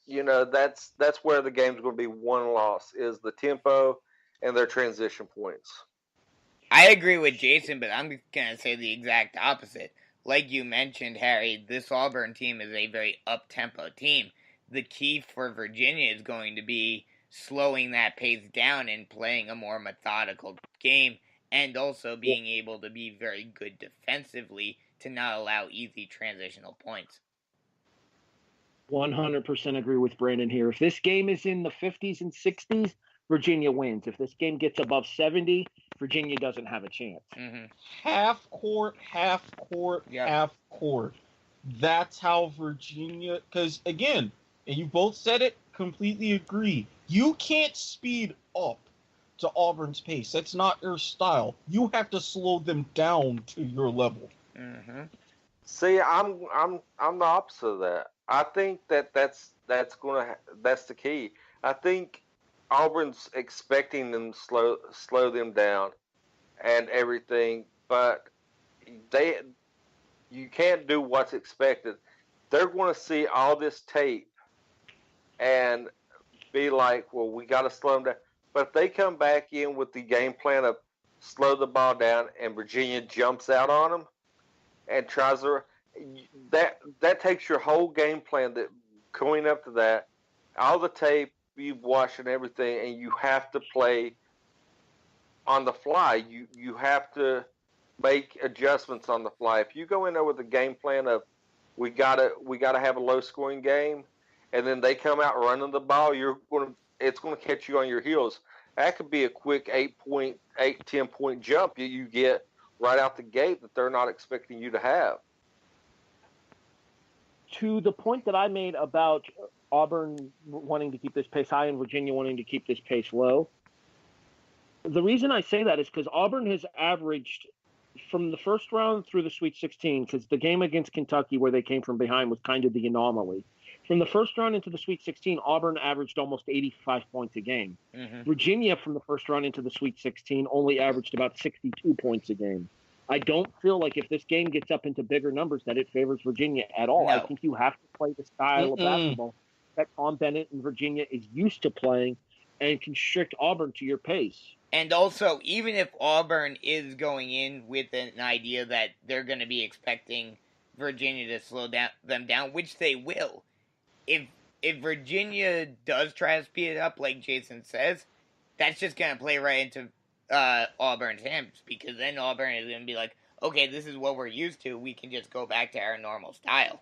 Speaker 2: that's where the game's going to be one loss, is the tempo and their transition points.
Speaker 4: I agree with Jason, but I'm going to say the exact opposite. Like you mentioned, Harry, this Auburn team is a very up-tempo team. The key for Virginia is going to be slowing that pace down and playing a more methodical game, and also being able to be very good defensively to not allow easy transitional points.
Speaker 3: 100% agree with Brandon here. If this game is in the 50s and 60s, Virginia wins. If this game gets above 70, Virginia doesn't have a chance.
Speaker 4: Mm-hmm.
Speaker 5: Half court, half court,
Speaker 4: Yep.
Speaker 5: half court. That's how Virginia, because again, and you both said it, completely agree. You can't speed up to Auburn's pace. That's not your style. You have to slow them down to your level.
Speaker 4: Mm-hmm.
Speaker 2: See, I'm the opposite of that. I think that's the key. I think Auburn's expecting them to slow them down and everything, but you can't do what's expected. They're going to see all this tape and be like, well, we got to slow them down. But if they come back in with the game plan of slow the ball down and Virginia jumps out on them and tries to, that takes your whole game plan that going up to that, all the tape you've watched and everything, and you have to play on the fly. You have to make adjustments on the fly. If you go in there with a game plan of we gotta have a low scoring game, and then they come out running the ball, it's gonna catch you on your heels. That could be a quick 10 point jump you get right out the gate that they're not expecting you to have.
Speaker 3: To the point that I made about Auburn wanting to keep this pace high and Virginia wanting to keep this pace low, the reason I say that is because Auburn has averaged from the first round through the Sweet 16, because the game against Kentucky where they came from behind was kind of the anomaly. From the first round into the Sweet 16, Auburn averaged almost 85 points a game.
Speaker 4: Mm-hmm.
Speaker 3: Virginia, from the first round into the Sweet 16, only averaged about 62 points a game. I don't feel like if this game gets up into bigger numbers that it favors Virginia at all.
Speaker 4: No.
Speaker 3: I think you have to play the style of basketball that Tom Bennett and Virginia is used to playing and constrict Auburn to your pace.
Speaker 4: And also, even if Auburn is going in with an idea that they're going to be expecting Virginia to slow them down, which they will, if Virginia does try to speed it up, like Jason says, that's just going to play right into Auburn's hands, because then Auburn is going to be like, okay, this is what we're used to. We can just go back to our normal style.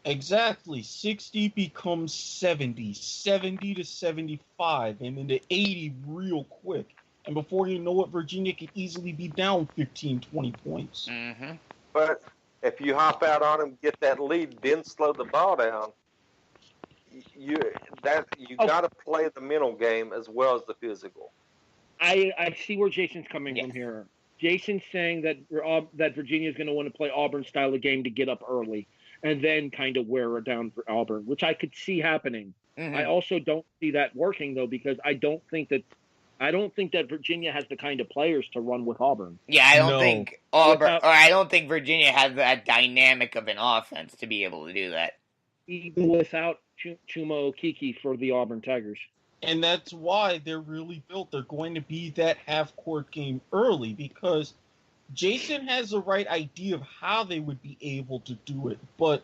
Speaker 5: Exactly. 60 becomes 70, 70 to 75, and then to 80 real quick. And before you know it, Virginia could easily be down 15, 20 points.
Speaker 4: Mm-hmm.
Speaker 2: But if you hop out on them, get that lead, then slow the ball down, you got to play the mental game as well as the physical.
Speaker 3: I see where Jason's coming from here. Jason's saying that Virginia is going to want to play Auburn style of game to get up early and then kind of wear it down for Auburn, which I could see happening.
Speaker 4: Mm-hmm.
Speaker 3: I also don't see that working though, because I don't think that Virginia has the kind of players to run with Auburn.
Speaker 4: Yeah, I don't think Auburn, or I don't think Virginia has that dynamic of an offense to be able to do that.
Speaker 3: Even without Chuma Okeke for the Auburn Tigers.
Speaker 5: And that's why they're really built. They're going to be that half-court game early, because Jason has the right idea of how they would be able to do it, but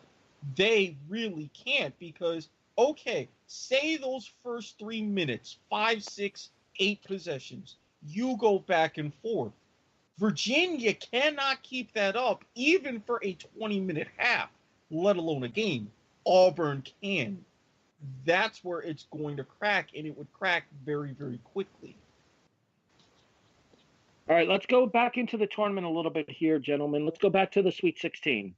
Speaker 5: they really can't, because, okay, say those first 3 minutes, 5, 6, 8 possessions, you go back and forth. Virginia cannot keep that up, even for a 20-minute half, let alone a game. Auburn can. That's where it's going to crack, and it would crack very, very quickly.
Speaker 3: All right, let's go back into the tournament a little bit here, gentlemen. Let's go back to the Sweet 16.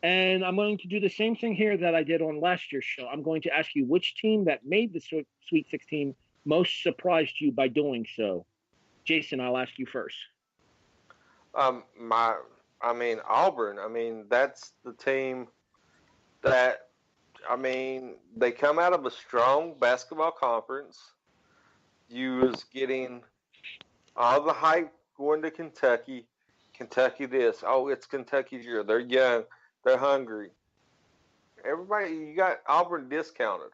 Speaker 3: And I'm going to do the same thing here that I did on last year's show. I'm going to ask you which team that made the Sweet 16 most surprised you by doing so. Jason, I'll ask you first.
Speaker 2: Auburn. That's the team that, they come out of a strong basketball conference. You was getting all the hype going to Kentucky. Kentucky this. Oh, it's Kentucky's year. They're young. They're hungry. Everybody, you got Auburn discounted.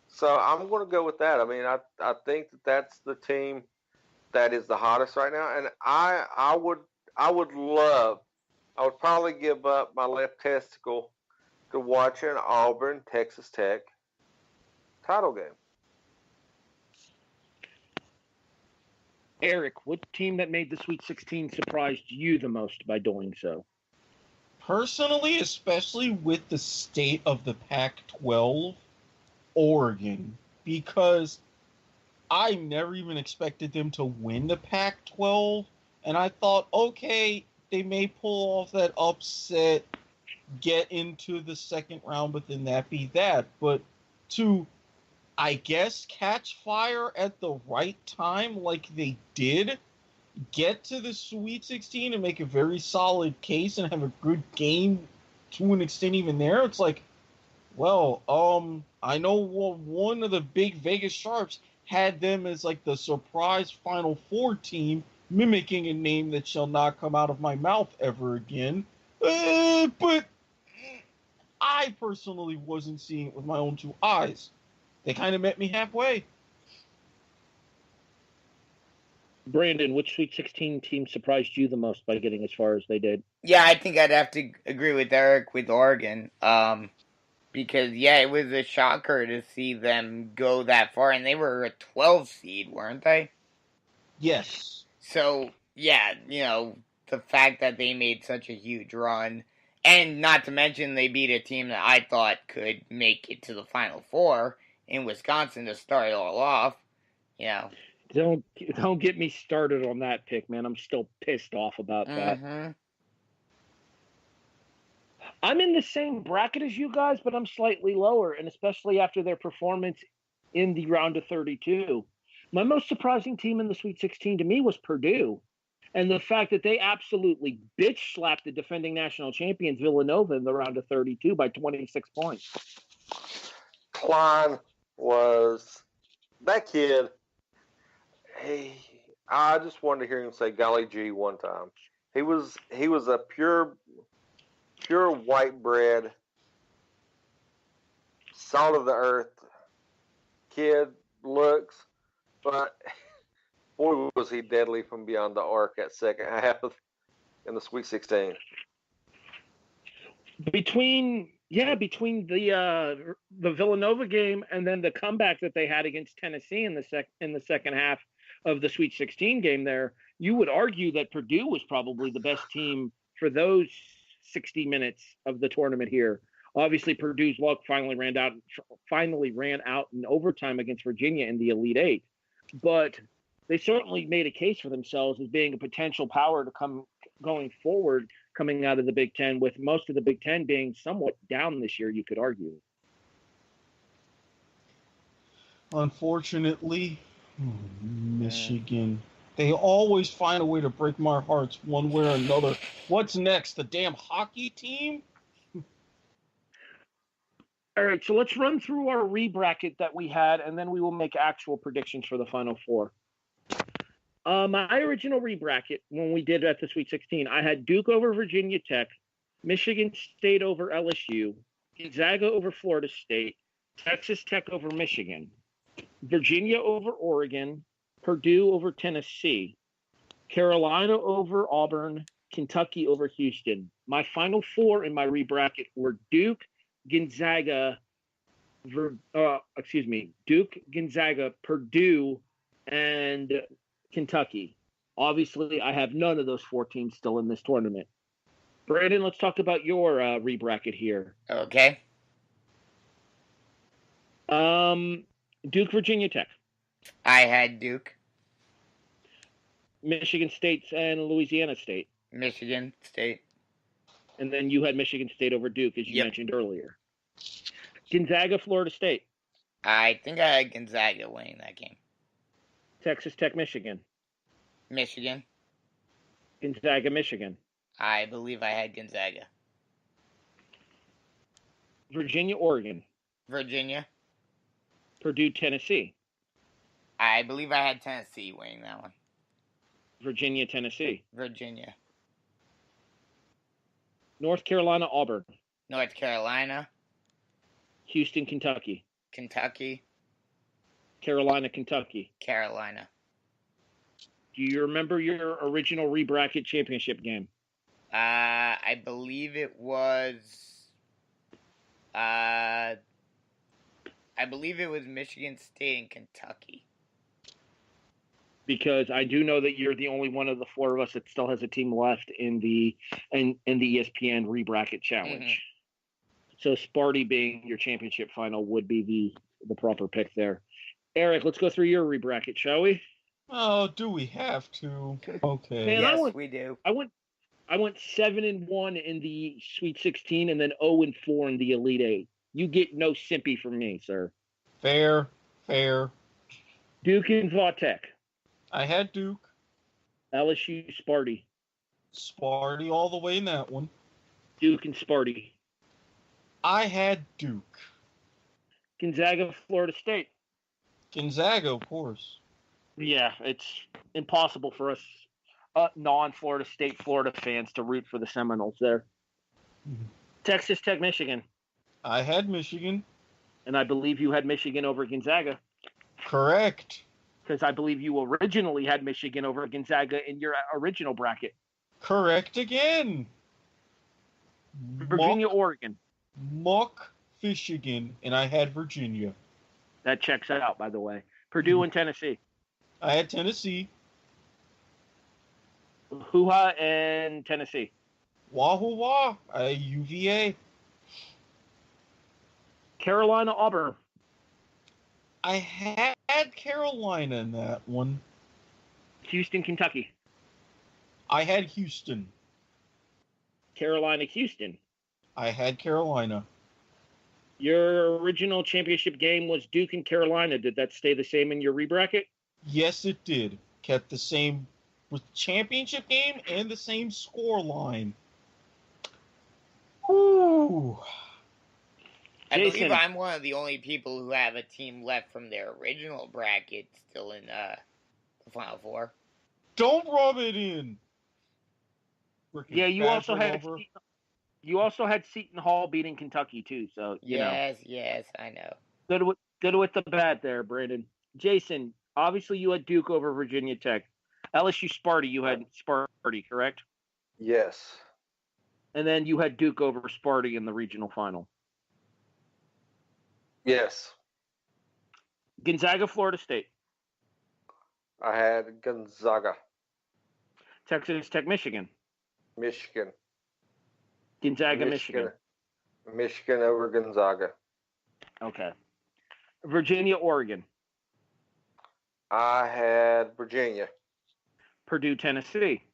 Speaker 2: So I'm going to go with that. I think that's the team that is the hottest right now, and I would probably give up my left testicle to watch an Auburn Texas Tech title game.
Speaker 3: Erik, what team that made the Sweet 16 surprised you the most by doing so?
Speaker 5: Personally, especially with the state of the Pac-12, Oregon, because I never even expected them to win the Pac-12, and I thought, okay, they may pull off that upset, get into the second round, but then that be that. But to, I guess, catch fire at the right time like they did, get to the Sweet 16 and make a very solid case and have a good game to an extent even there, it's like, well, I know one of the big Vegas Sharps had them as like the surprise Final Four team, mimicking a name that shall not come out of my mouth ever again. But I personally wasn't seeing it with my own two eyes. They kind of met me halfway.
Speaker 3: Brandon, which Sweet 16 team surprised you the most by getting as far as they did?
Speaker 4: Yeah, I think I'd have to agree with Erik with Oregon. Because, yeah, it was a shocker to see them go that far, and they were a 12 seed, weren't they?
Speaker 5: Yes.
Speaker 4: So, yeah, the fact that they made such a huge run, and not to mention they beat a team that I thought could make it to the Final Four in Wisconsin to start it all off,
Speaker 3: Don't get me started on that pick, man. I'm still pissed off about that. I'm in the same bracket as you guys, but I'm slightly lower, and especially after their performance in the round of 32. My most surprising team in the Sweet 16 to me was Purdue. And the fact that they absolutely bitch slapped the defending national champions Villanova in the round of 32 by 26 points.
Speaker 2: Klein was that kid. I just wanted to hear him say "golly gee" one time. He was a pure white bread, salt of the earth kid looks, but boy was he deadly from beyond the arc at second half in the Sweet 16.
Speaker 3: Between the Villanova game and then the comeback that they had against Tennessee in the second half of the Sweet 16 game there, you would argue that Purdue was probably the best team for those 60 minutes of the tournament here. Obviously, Purdue's luck finally ran out in overtime against Virginia in the Elite Eight, but they certainly made a case for themselves as being a potential power to come going forward, coming out of the Big Ten, with most of the Big Ten being somewhat down this year, you could argue.
Speaker 5: Unfortunately, Michigan. They always find a way to break my hearts one way or another. What's next? The damn hockey team?
Speaker 3: All right, so let's run through our rebracket that we had, and then we will make actual predictions for the Final Four. My original rebracket, when we did at the Sweet 16, I had Duke over Virginia Tech, Michigan State over LSU, Gonzaga over Florida State, Texas Tech over Michigan, Virginia over Oregon, Purdue over Tennessee, Carolina over Auburn, Kentucky over Houston. My Final Four in my rebracket were Duke, Gonzaga, Purdue, and Kentucky. Obviously, I have none of those four teams still in this tournament. Brandon, let's talk about your rebracket here.
Speaker 4: Okay.
Speaker 3: Duke, Virginia Tech.
Speaker 4: I had Duke.
Speaker 3: Michigan State and Louisiana State.
Speaker 4: Michigan State.
Speaker 3: And then you had Michigan State over Duke, as you mentioned earlier. Gonzaga, Florida State.
Speaker 4: I think I had Gonzaga winning that game.
Speaker 3: Texas Tech, Michigan.
Speaker 4: Michigan.
Speaker 3: Gonzaga, Michigan.
Speaker 4: I believe I had Gonzaga.
Speaker 3: Virginia, Oregon.
Speaker 4: Virginia.
Speaker 3: Purdue, Tennessee.
Speaker 4: I believe I had Tennessee winning that one.
Speaker 3: Virginia, Tennessee.
Speaker 4: Virginia.
Speaker 3: North Carolina, Auburn.
Speaker 4: North Carolina.
Speaker 3: Houston, Kentucky.
Speaker 4: Kentucky.
Speaker 3: Carolina, Kentucky.
Speaker 4: Carolina.
Speaker 3: Do you remember your original Rebracket championship game?
Speaker 4: I believe it was. I believe it was Michigan State and Kentucky.
Speaker 3: Because I do know that you're the only one of the four of us that still has a team left in the ESPN Rebracket Challenge.
Speaker 4: Mm-hmm.
Speaker 3: So Sparty being your championship final would be the proper pick there. Erik, let's go through your Rebracket, shall we?
Speaker 5: Oh, do we have to? Okay.
Speaker 3: Man,
Speaker 4: Yes, we do.
Speaker 3: I went 7-1 in the Sweet 16 and then 0-4 in the Elite 8. You get no simpy from me, sir.
Speaker 5: Fair.
Speaker 3: Duke and Vautech.
Speaker 5: I had Duke.
Speaker 3: LSU Sparty.
Speaker 5: Sparty all the way in that one.
Speaker 3: Duke and Sparty.
Speaker 5: I had Duke.
Speaker 3: Gonzaga, Florida State.
Speaker 5: Gonzaga, of course.
Speaker 3: Yeah, it's impossible for us non-Florida State Florida fans to root for the Seminoles there.
Speaker 5: Mm-hmm.
Speaker 3: Texas Tech, Michigan.
Speaker 5: I had Michigan.
Speaker 3: And I believe you had Michigan over Gonzaga.
Speaker 5: Correct.
Speaker 3: Because I believe you originally had Michigan over Gonzaga in your original bracket.
Speaker 5: Correct again.
Speaker 3: Virginia, Oregon.
Speaker 5: Muck, Michigan, and I had Virginia.
Speaker 3: That checks out, by the way. Purdue and Tennessee.
Speaker 5: I had Tennessee.
Speaker 3: Hoo-ha and Tennessee.
Speaker 5: Wahoo Wah. I had UVA.
Speaker 3: Carolina, Auburn.
Speaker 5: I had Carolina in that one.
Speaker 3: Houston, Kentucky.
Speaker 5: I had Houston.
Speaker 3: Carolina, Houston.
Speaker 5: I had Carolina.
Speaker 3: Your original championship game was Duke and Carolina. Did that stay the same in your rebracket?
Speaker 5: Yes, it did. Kept the same with championship game and the same score line. Ooh.
Speaker 4: I
Speaker 3: Jason.
Speaker 4: believe I'm one of the only people who have a team left from their original bracket still in the Final Four.
Speaker 5: Don't rub it in.
Speaker 3: Yeah, you also had Seton Hall beating Kentucky too. So you know.
Speaker 4: Yes, I know.
Speaker 3: Good with the bad there, Brandon. Jason, obviously you had Duke over Virginia Tech. LSU Sparty, you had Sparty, correct?
Speaker 2: Yes.
Speaker 3: And then you had Duke over Sparty in the regional final.
Speaker 2: Yes.
Speaker 3: Gonzaga, Florida State.
Speaker 2: I had Gonzaga.
Speaker 3: Texas Tech, Michigan.
Speaker 2: Michigan.
Speaker 3: Gonzaga, Michigan.
Speaker 2: Michigan over Gonzaga.
Speaker 3: Okay. Virginia, Oregon.
Speaker 2: I had Virginia.
Speaker 3: Purdue, Tennessee.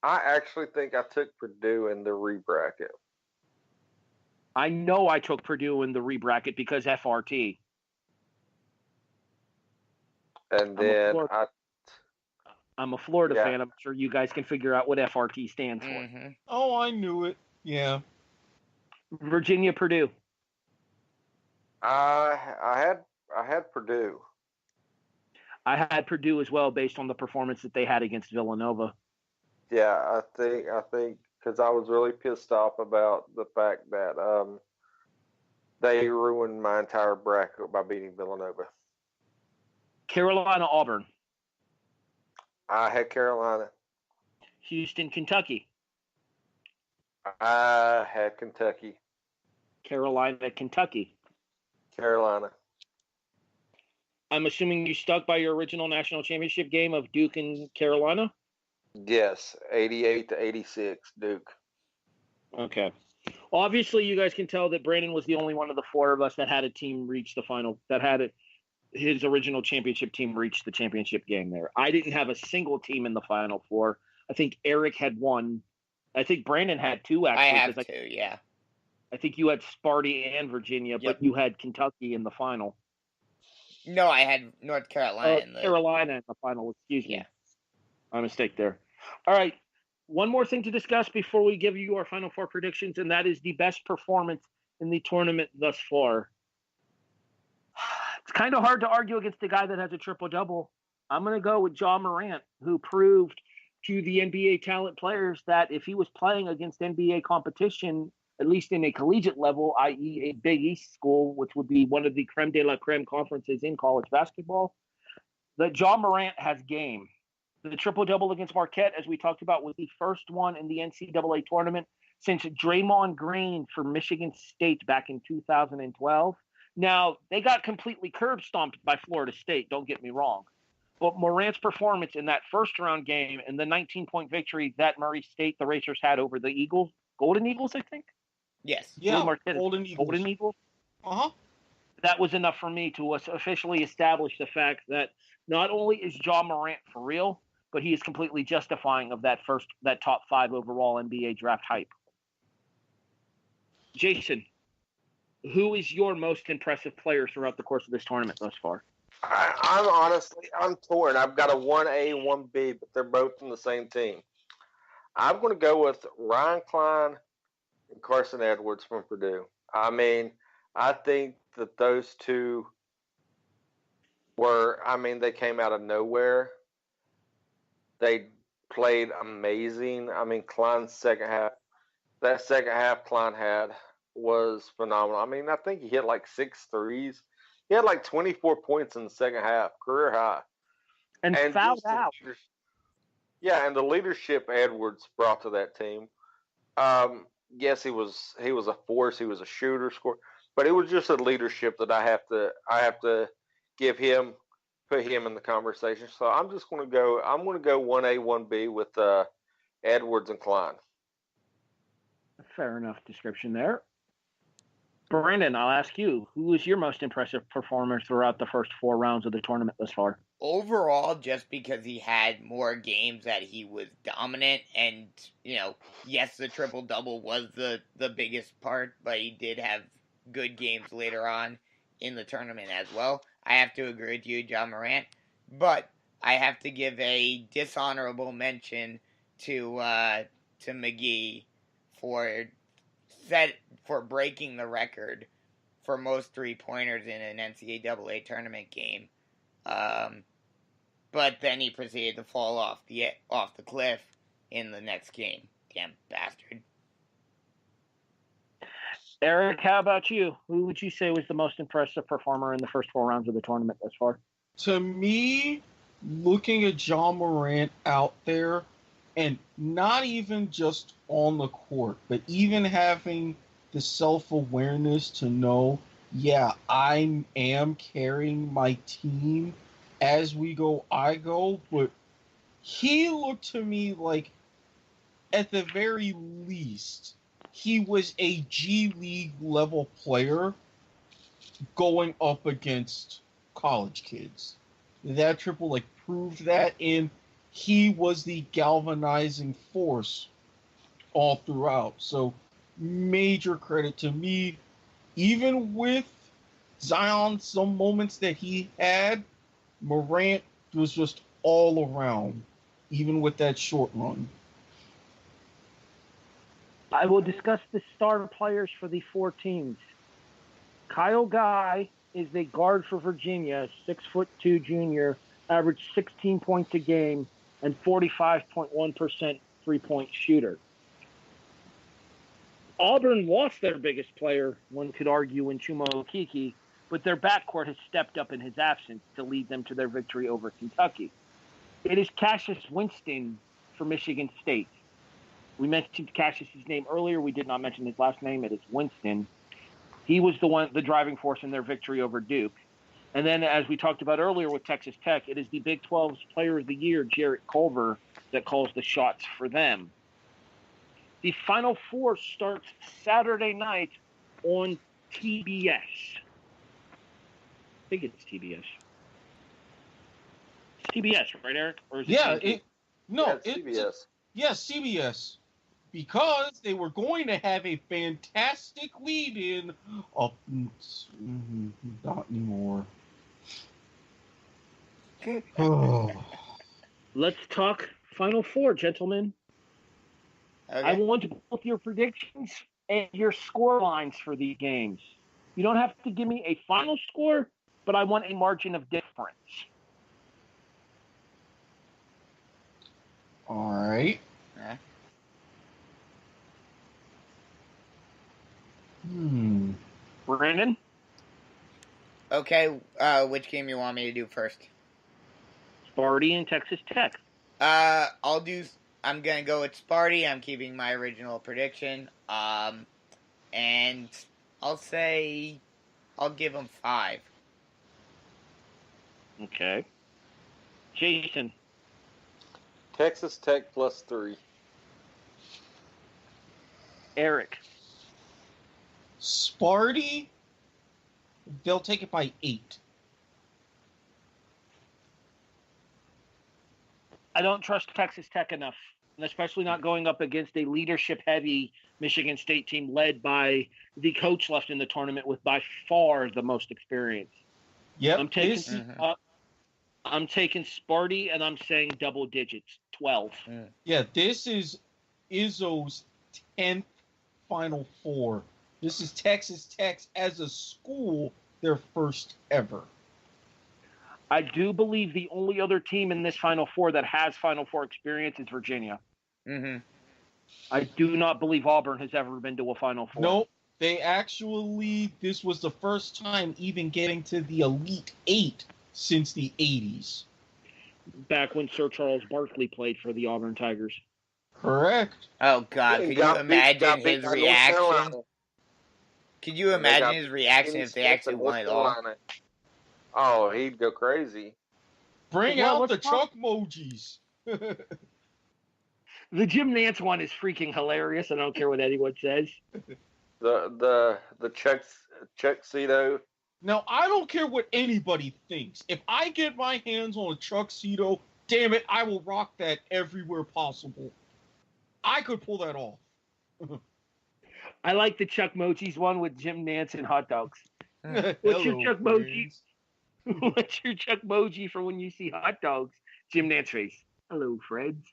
Speaker 2: I actually think I took Purdue in the rebracket.
Speaker 3: I know I took Purdue in the rebracket because FRT.
Speaker 2: And then
Speaker 3: I'm a Florida fan. I'm sure you guys can figure out what FRT stands for.
Speaker 4: Mm-hmm.
Speaker 5: Oh, I knew it. Yeah.
Speaker 3: Virginia, Purdue.
Speaker 2: I had Purdue.
Speaker 3: I had Purdue as well based on the performance that they had against Villanova.
Speaker 2: Yeah, I think because I was really pissed off about the fact that they ruined my entire bracket by beating Villanova.
Speaker 3: Carolina, Auburn.
Speaker 2: I had Carolina.
Speaker 3: Houston, Kentucky.
Speaker 2: I had Kentucky.
Speaker 3: Carolina, Kentucky.
Speaker 2: Carolina.
Speaker 3: I'm assuming you stuck by your original national championship game of Duke and Carolina?
Speaker 2: Yes, 88-86, Duke.
Speaker 3: Okay. Well, obviously, you guys can tell that Brandon was the only one of the four of us that had a team reach the final, that had his original championship team reach the championship game there. I didn't have a single team in the Final Four. I think Erik had one. I think Brandon had two, actually.
Speaker 4: I have two, yeah.
Speaker 3: I think you had Sparty and Virginia,
Speaker 4: Yep.
Speaker 3: but you had Kentucky in the final.
Speaker 4: No, I had North Carolina in the
Speaker 3: Carolina in the final, excuse me.
Speaker 4: Yeah.
Speaker 3: My mistake there. All right. One more thing to discuss before we give you our Final Four predictions, and that is the best performance in the tournament thus far. It's kind of hard to argue against a guy that has a triple-double. I'm going to go with Ja Morant, who proved to the NBA talent players that if he was playing against NBA competition, at least in a collegiate level, i.e. a Big East school, which would be one of the creme de la creme conferences in college basketball, that Ja Morant has game. The triple-double against Marquette, as we talked about, was the first one in the NCAA tournament since Draymond Green for Michigan State back in 2012. Now, they got completely curb-stomped by Florida State, don't get me wrong. But Morant's performance in that first-round game and the 19-point victory that Murray State, the Racers, had over the Eagles, Golden Eagles, I think?
Speaker 4: Yes.
Speaker 5: Yeah,
Speaker 3: Marquette,
Speaker 5: Golden Eagles.
Speaker 3: Golden Eagles?
Speaker 5: Uh-huh.
Speaker 3: That was enough for me to officially establish the fact that not only is Ja Morant for real, but he is completely justifying of that top 5 overall NBA draft hype. Jason, who is your most impressive player throughout the course of this tournament thus far?
Speaker 2: I'm torn. I've got a 1A, 1B, but they're both from the same team. I'm going to go with Ryan Klein and Carson Edwards from Purdue. I mean, I think that those two they came out of nowhere. They played amazing. I mean, Klein's second half Klein had was phenomenal. I mean, I think he hit like 6 threes. He had like 24 points in the second half, career high.
Speaker 3: And fouled out.
Speaker 2: And the leadership Edwards brought to that team. Yes, he was a force. He was a shooter, scorer, but it was just a leadership that I have to give him, put him in the conversation. So I'm going to go 1A, 1B with Edwards and Klein.
Speaker 3: Fair enough description there. Brandon, I'll ask you, who is your most impressive performer throughout the first 4 rounds of the tournament thus far?
Speaker 4: Overall, just because he had more games that he was dominant, and, yes, the triple-double was the biggest part, but he did have good games later on in the tournament as well. I have to agree with you, Ja Morant, but I have to give a dishonorable mention to McGee for breaking the record for most 3-pointers in an NCAA tournament game. But then he proceeded to fall off the cliff in the next game. Damn bastard.
Speaker 3: Erik, how about you? Who would you say was the most impressive performer in the first 4 rounds of the tournament thus far?
Speaker 5: To me, looking at Ja Morant out there, and not even just on the court, but even having the self-awareness to know, I am carrying my team as we go, but he looked to me like, at the very least, he was a G League level player going up against college kids. That triple proved that, and he was the galvanizing force all throughout. So major credit to me. Even with Zion, some moments that he had, Morant was just all around, even with that short run.
Speaker 3: I will discuss the starter players for the 4 teams. Kyle Guy is the guard for Virginia, 6'2" junior, averaged 16 points a game, and 45.1% 3-point shooter. Auburn lost their biggest player, one could argue, in Chuma Okeke, but their backcourt has stepped up in his absence to lead them to their victory over Kentucky. It is Cassius Winston for Michigan State. We mentioned Cassius's name earlier. We did not mention his last name. It is Winston. He was the driving force in their victory over Duke. And then, as we talked about earlier with Texas Tech, it is the Big 12's Player of the Year, Jarrett Culver, that calls the shots for them. The Final Four starts Saturday night on TBS. I think it's TBS. It's TBS, right, Erik? Or is it
Speaker 2: CBS.
Speaker 5: Yes, CBS. Because they were going to have a fantastic lead-in. Not anymore.
Speaker 3: Let's talk Final Four, gentlemen.
Speaker 4: Okay.
Speaker 3: I want both your predictions and your score lines for these games. You don't have to give me a final score, but I want a margin of difference.
Speaker 5: All right.
Speaker 4: Yeah.
Speaker 3: Brandon?
Speaker 4: Okay, which game you want me to do first?
Speaker 3: Sparty and Texas Tech.
Speaker 4: I'm gonna go with Sparty. I'm keeping my original prediction. And I'll give them 5.
Speaker 3: Okay. Jason.
Speaker 2: Texas Tech +3.
Speaker 3: Erik.
Speaker 5: Sparty, they'll take it by 8.
Speaker 3: I don't trust Texas Tech enough, especially not going up against a leadership-heavy Michigan State team led by the coach left in the tournament with by far the most experience.
Speaker 5: Yep.
Speaker 3: I'm taking Sparty, and I'm saying double digits, 12.
Speaker 5: Yeah, this is Izzo's 10th Final Four. This is Texas Tech as a school, their first ever.
Speaker 3: I do believe the only other team in this Final Four that has Final Four experience is Virginia.
Speaker 4: Mm-hmm.
Speaker 3: I do not believe Auburn has ever been to a Final Four.
Speaker 5: Nope. This was the first time even getting to the Elite 8 since the 80s.
Speaker 3: Back when Sir Charles Barkley played for the Auburn Tigers.
Speaker 5: Correct.
Speaker 4: Oh, God. Could you imagine his reaction? Could you imagine his reaction if they actually won it all?
Speaker 2: Oh, he'd go crazy.
Speaker 5: Bring out the Chuck Mojis.
Speaker 3: The Jim Nance one is freaking hilarious. I don't care what anyone says.
Speaker 2: The Chuck-Cito.
Speaker 5: Now, I don't care what anybody thinks. If I get my hands on a Chuck-Cito, damn it, I will rock that everywhere possible. I could pull that off.
Speaker 3: I like the Chuck Mojis one with Jim Nance and hot dogs.
Speaker 5: What's
Speaker 3: your Chuck Moji? What's your Chuck Moji for when you see hot dogs? Jim Nance face. Hello, friends.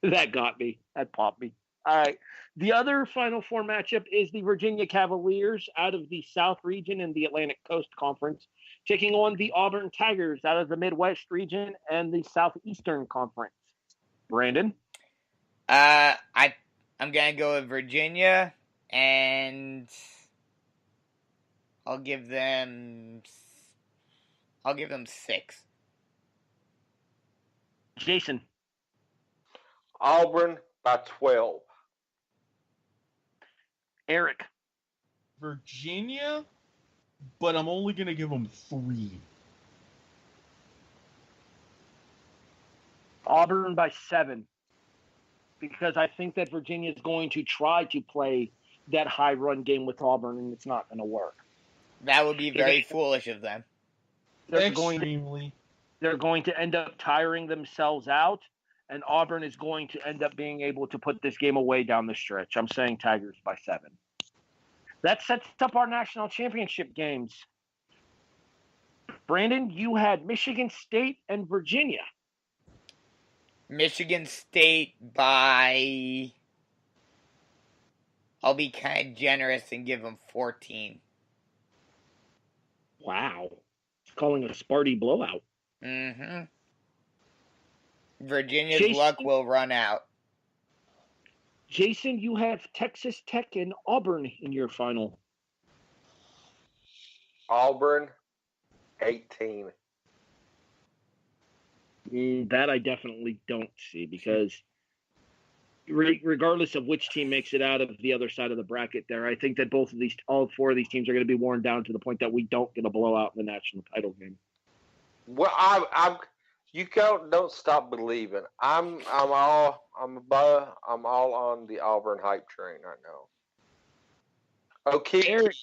Speaker 3: That got me. That popped me. All right. The other Final Four matchup is the Virginia Cavaliers out of the South region in the Atlantic Coast Conference, taking on the Auburn Tigers out of the Midwest region and the Southeastern Conference. Brandon?
Speaker 4: I'm gonna go with Virginia, and I'll give them 6.
Speaker 3: Jason?
Speaker 2: Auburn by 12.
Speaker 3: Erik?
Speaker 5: Virginia, but I'm only going to give them 3.
Speaker 3: Auburn by 7. Because I think that Virginia is going to try to play that high run game with Auburn, and it's not going to work.
Speaker 4: That would be very foolish of them.
Speaker 3: They're
Speaker 5: Extremely.
Speaker 3: going to end up tiring themselves out, and Auburn is going to end up being able to put this game away down the stretch. I'm saying Tigers by 7. That sets up our national championship games. Brandon, you had Michigan State and Virginia.
Speaker 4: Michigan State by... I'll be kind of generous and give them 14.
Speaker 3: Wow. Calling a Sparty blowout.
Speaker 4: Mm-hmm. Virginia's luck will run out.
Speaker 3: Jason, you have Texas Tech and Auburn in your final.
Speaker 2: Auburn, 18.
Speaker 3: That I definitely don't see, because regardless of which team makes it out of the other side of the bracket there, I think that all 4 of these teams are going to be worn down to the point that we don't get a blowout in the national title game.
Speaker 2: Well, don't stop believing. I'm all on the Auburn hype train right now. Okay, Erik,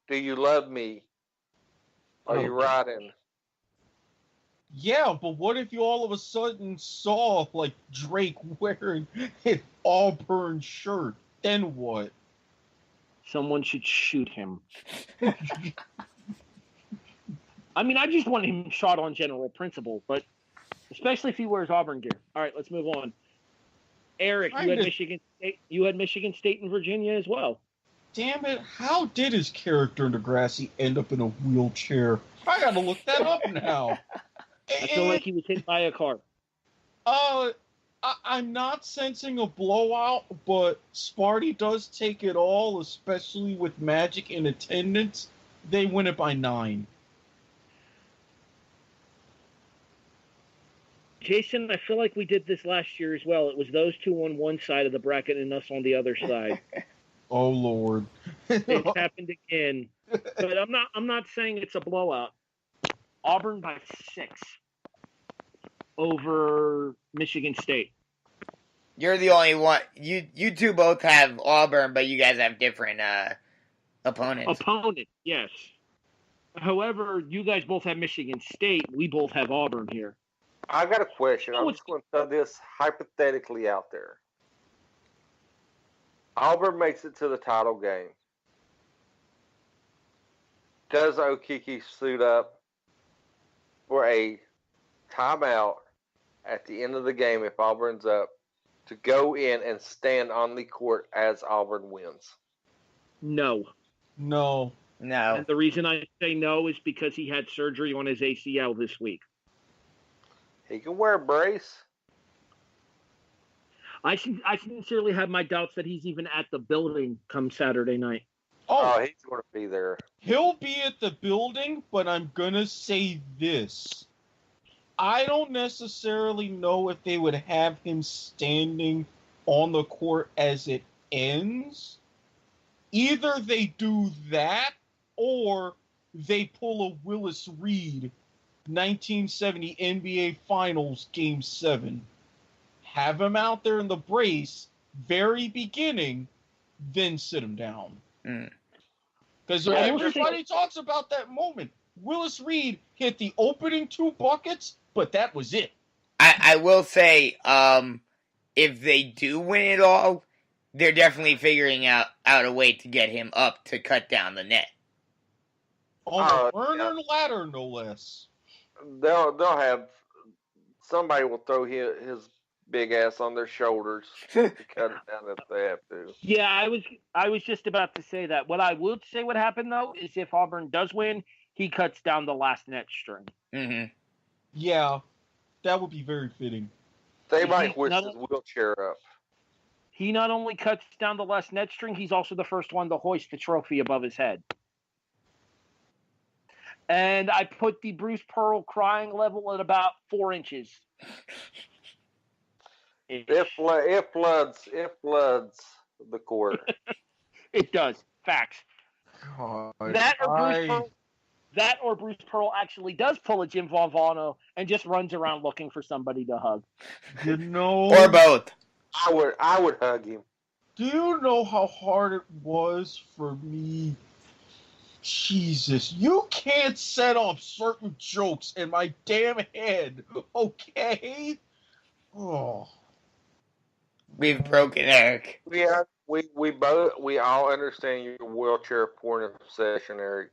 Speaker 2: do you love me? Are you riding?
Speaker 5: Yeah, but what if you all of a sudden saw like Drake wearing an Auburn shirt? Then what?
Speaker 3: Someone should shoot him. I mean, I just want him shot on general principle, but especially if he wears Auburn gear. All right, let's move on. Erik, you had Michigan State. You had Michigan State and Virginia as well.
Speaker 5: Damn it! How did his character in Degrassi end up in a wheelchair? I gotta look that up now.
Speaker 3: I feel like he was hit by a car.
Speaker 5: I'm not sensing a blowout, but Sparty does take it all, especially with Magic in attendance. They win it by 9.
Speaker 3: Jason, I feel like we did this last year as well. It was those two on one side of the bracket and us on the other side.
Speaker 5: Oh Lord.
Speaker 3: It happened again. But I'm not saying it's a blowout. Auburn by 6 over Michigan State.
Speaker 4: You're the only one. You two both have Auburn, but you guys have different opponents.
Speaker 3: Opponent, yes. However, you guys both have Michigan State. We both have Auburn here.
Speaker 2: I've got a question. I'm just going to throw this hypothetically out there. Auburn makes it to the title game. Does Okiki suit up for a timeout at the end of the game if Auburn's up to go in and stand on the court as Auburn wins?
Speaker 3: No.
Speaker 5: No.
Speaker 3: And the reason I say no is because he had surgery on his ACL this week.
Speaker 2: He can wear a brace.
Speaker 3: I sincerely have my doubts that he's even at the building come Saturday night.
Speaker 2: Oh, he's going to be there.
Speaker 5: He'll be at the building, but I'm going to say this. I don't necessarily know if they would have him standing on the court as it ends. Either they do that or they pull a Willis Reed 1970 NBA Finals Game 7. Have him out there in the brace, very beginning, then sit him down. Because everybody talks about that moment. Willis Reed hit the opening 2 buckets, but that was it.
Speaker 4: I will say, if they do win it all, they're definitely figuring out a way to get him up to cut down the net.
Speaker 5: On the burner ladder, no less.
Speaker 2: They'll have somebody will throw his big ass on their shoulders to cut it down if they have to.
Speaker 3: Yeah, I was just about to say that. What I would say would happen though is if Auburn does win, he cuts down the last net string.
Speaker 4: Mm-hmm.
Speaker 5: Yeah, that would be very fitting.
Speaker 2: They might hoist his wheelchair up.
Speaker 3: He not only cuts down the last net string, he's also the first one to hoist the trophy above his head. And I put the Bruce Pearl crying level at about 4 inches.
Speaker 2: It floods the court.
Speaker 3: It does. Facts.
Speaker 5: God,
Speaker 3: That or Bruce Pearl actually does pull a Jim Valvano and just runs around looking for somebody to hug.
Speaker 5: You know,
Speaker 4: or both.
Speaker 2: I would hug him.
Speaker 5: Do you know how hard it was for me? Jesus, you can't set up certain jokes in my damn head, okay? Oh.
Speaker 4: We've broken Erik.
Speaker 2: We all understand your wheelchair porn obsession, Erik.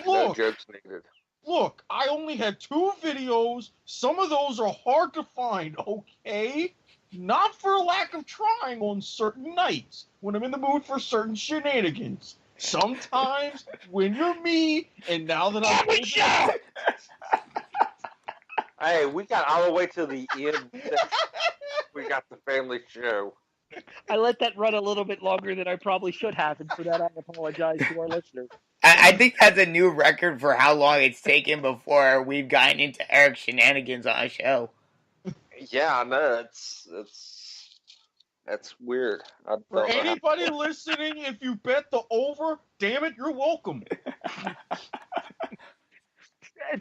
Speaker 2: No jokes needed.
Speaker 5: Look, I only had 2 videos. Some of those are hard to find, okay? Not for lack of trying on certain nights when I'm in the mood for certain shenanigans. Sometimes when you're me, and now that I'm
Speaker 2: Hey, we got all the way to the end. We got the family show.
Speaker 3: I let that run a little bit longer than I probably should have, and for that I apologize to our listeners.
Speaker 4: I think that's a new record for how long it's taken before we've gotten into Erik's shenanigans on a show.
Speaker 2: Yeah, I know. That's weird.
Speaker 5: For anybody listening, if you bet the over, damn it, you're welcome.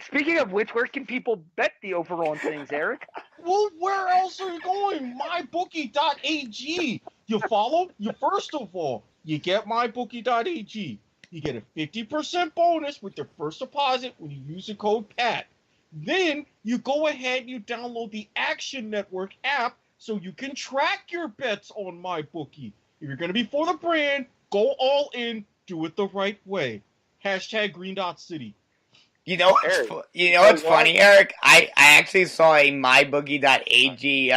Speaker 3: Speaking of which, where can people bet the over on things, Erik?
Speaker 5: Well, where else are you going? MyBookie.ag. You follow? First of all, you get MyBookie.ag. You get a 50% bonus with your first deposit when you use the code PAT. Then you go ahead and you download the Action Network app so you can track your bets on MyBookie. If you're going to be for the brand, go all in, do it the right way. # Green Dot City.
Speaker 4: You know what's funny, Erik? I actually saw a MyBookie.ag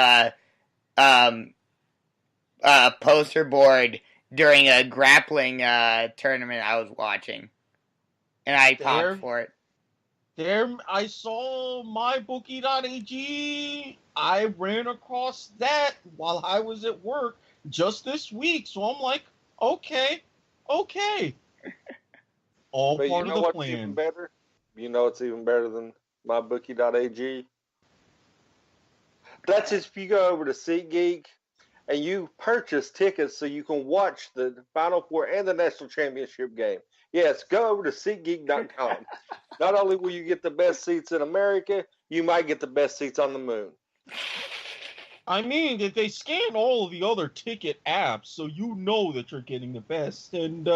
Speaker 4: poster board during a grappling tournament I was watching, and I popped for it.
Speaker 5: There, I saw MyBookie.ag. I ran across that while I was at work just this week, so I'm like, okay. All
Speaker 2: but
Speaker 5: part
Speaker 2: you know
Speaker 5: of the
Speaker 2: what's
Speaker 5: plan.
Speaker 2: Even better? You know it's even better than MyBookie.ag? That's if you go over to SeatGeek and you purchase tickets so you can watch the Final Four and the national championship game. Yes, go over to SeatGeek.com. Not only will you get the best seats in America, you might get the best seats on the moon.
Speaker 5: I mean, if they scan all of the other ticket apps, so you know that you're getting the best. And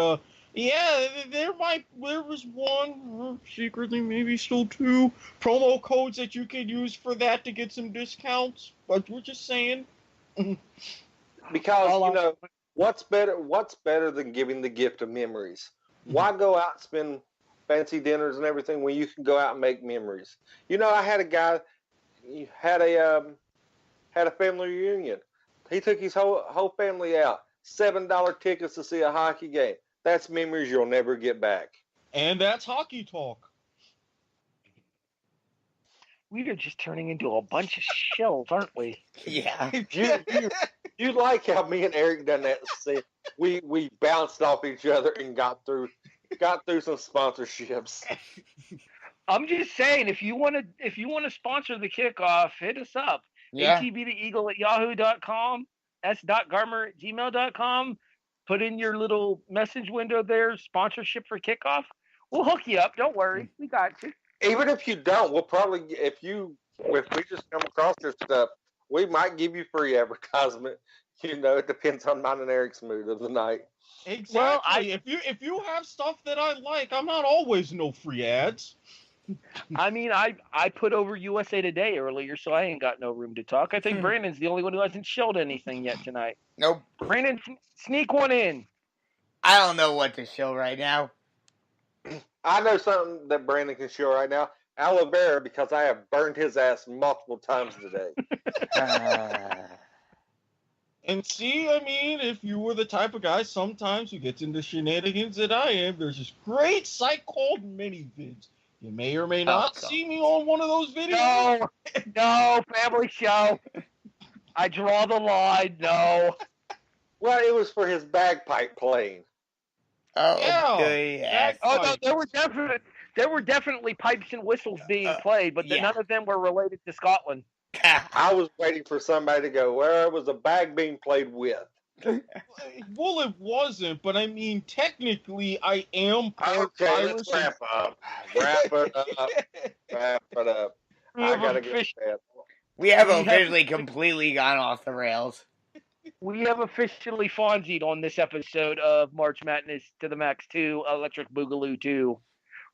Speaker 5: yeah, there was one, secretly maybe still two promo codes that you could use for that to get some discounts. But we're just saying.
Speaker 2: Because what's better than giving the gift of memories? Why go out and spend fancy dinners and everything when you can go out and make memories? I had a guy had a family reunion. He took his whole family out. $7 tickets to see a hockey game. That's memories you'll never get back.
Speaker 5: And that's hockey talk.
Speaker 3: We are just turning into a bunch of shells, aren't we?
Speaker 4: Yeah.
Speaker 2: You like how me and Erik done that? We bounced off each other and got through some sponsorships.
Speaker 3: I'm just saying, if you want to sponsor the kickoff, hit us up.
Speaker 4: Yeah.
Speaker 3: atbtheeagle@yahoo.com, s.garmer@gmail.com. Put in your little message window there, sponsorship for kickoff. We'll hook you up. Don't worry, we got you.
Speaker 2: Even if you don't, we'll probably if we just come across your stuff, we might give you free advertisement. It depends on mine and Erik's mood of the night.
Speaker 5: Exactly.
Speaker 3: Well,
Speaker 5: if you have stuff that I like, I'm not always no free ads.
Speaker 3: I mean, I put over USA Today earlier, so I ain't got no room to talk. I think Brandon's the only one who hasn't shelled anything yet tonight.
Speaker 4: Nope.
Speaker 3: Brandon, sneak one in.
Speaker 4: I don't know what to show right now.
Speaker 2: I know something that Brandon can show right now. Aloe vera, because I have burned his ass multiple times today.
Speaker 5: And see, I mean, if you were the type of guy sometimes who gets into shenanigans that I am, there's this great site called ManyVids. You may or may not see me on one of those videos.
Speaker 3: No, family show. I draw the line. No.
Speaker 2: Well, it was for his bagpipe playing.
Speaker 4: Oh,
Speaker 5: Yeah.
Speaker 4: okay.
Speaker 3: Oh no, there were definitely pipes and whistles being played, but none of them were related to Scotland.
Speaker 2: I was waiting for somebody to go, where was a bag being played with?
Speaker 5: Well, it wasn't, but I mean, technically, I am part
Speaker 2: Okay,
Speaker 5: Irish.
Speaker 2: let's wrap up. Wrap it up. I gotta go to bed.
Speaker 4: We have officially completely gone off the rails.
Speaker 3: We have officially Fonzied on this episode of March Madness to the Max 2, Electric Boogaloo 2.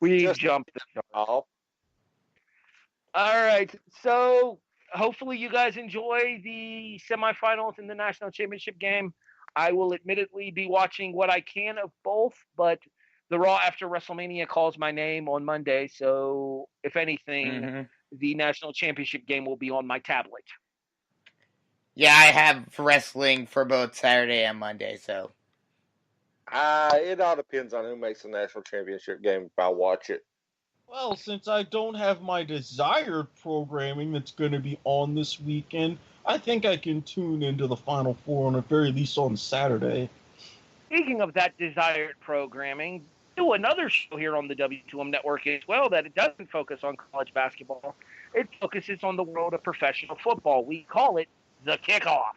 Speaker 3: We jumped the shark.
Speaker 2: Off.
Speaker 3: All right, so hopefully you guys enjoy the semifinals in the national championship game. I will admittedly be watching what I can of both, but the Raw after WrestleMania calls my name on Monday, so if anything, the national championship game will be on my tablet.
Speaker 4: Yeah, I have wrestling for both Saturday and Monday, so.
Speaker 2: It all depends on who makes the national championship game if I watch it.
Speaker 5: Well, since I don't have my desired programming that's going to be on this weekend, I think I can tune into the Final Four on the very least on Saturday.
Speaker 3: Speaking of that desired programming, do another show here on the W2M Network as well that it doesn't focus on college basketball. It focuses on the world of professional football. We call it The Kickoff.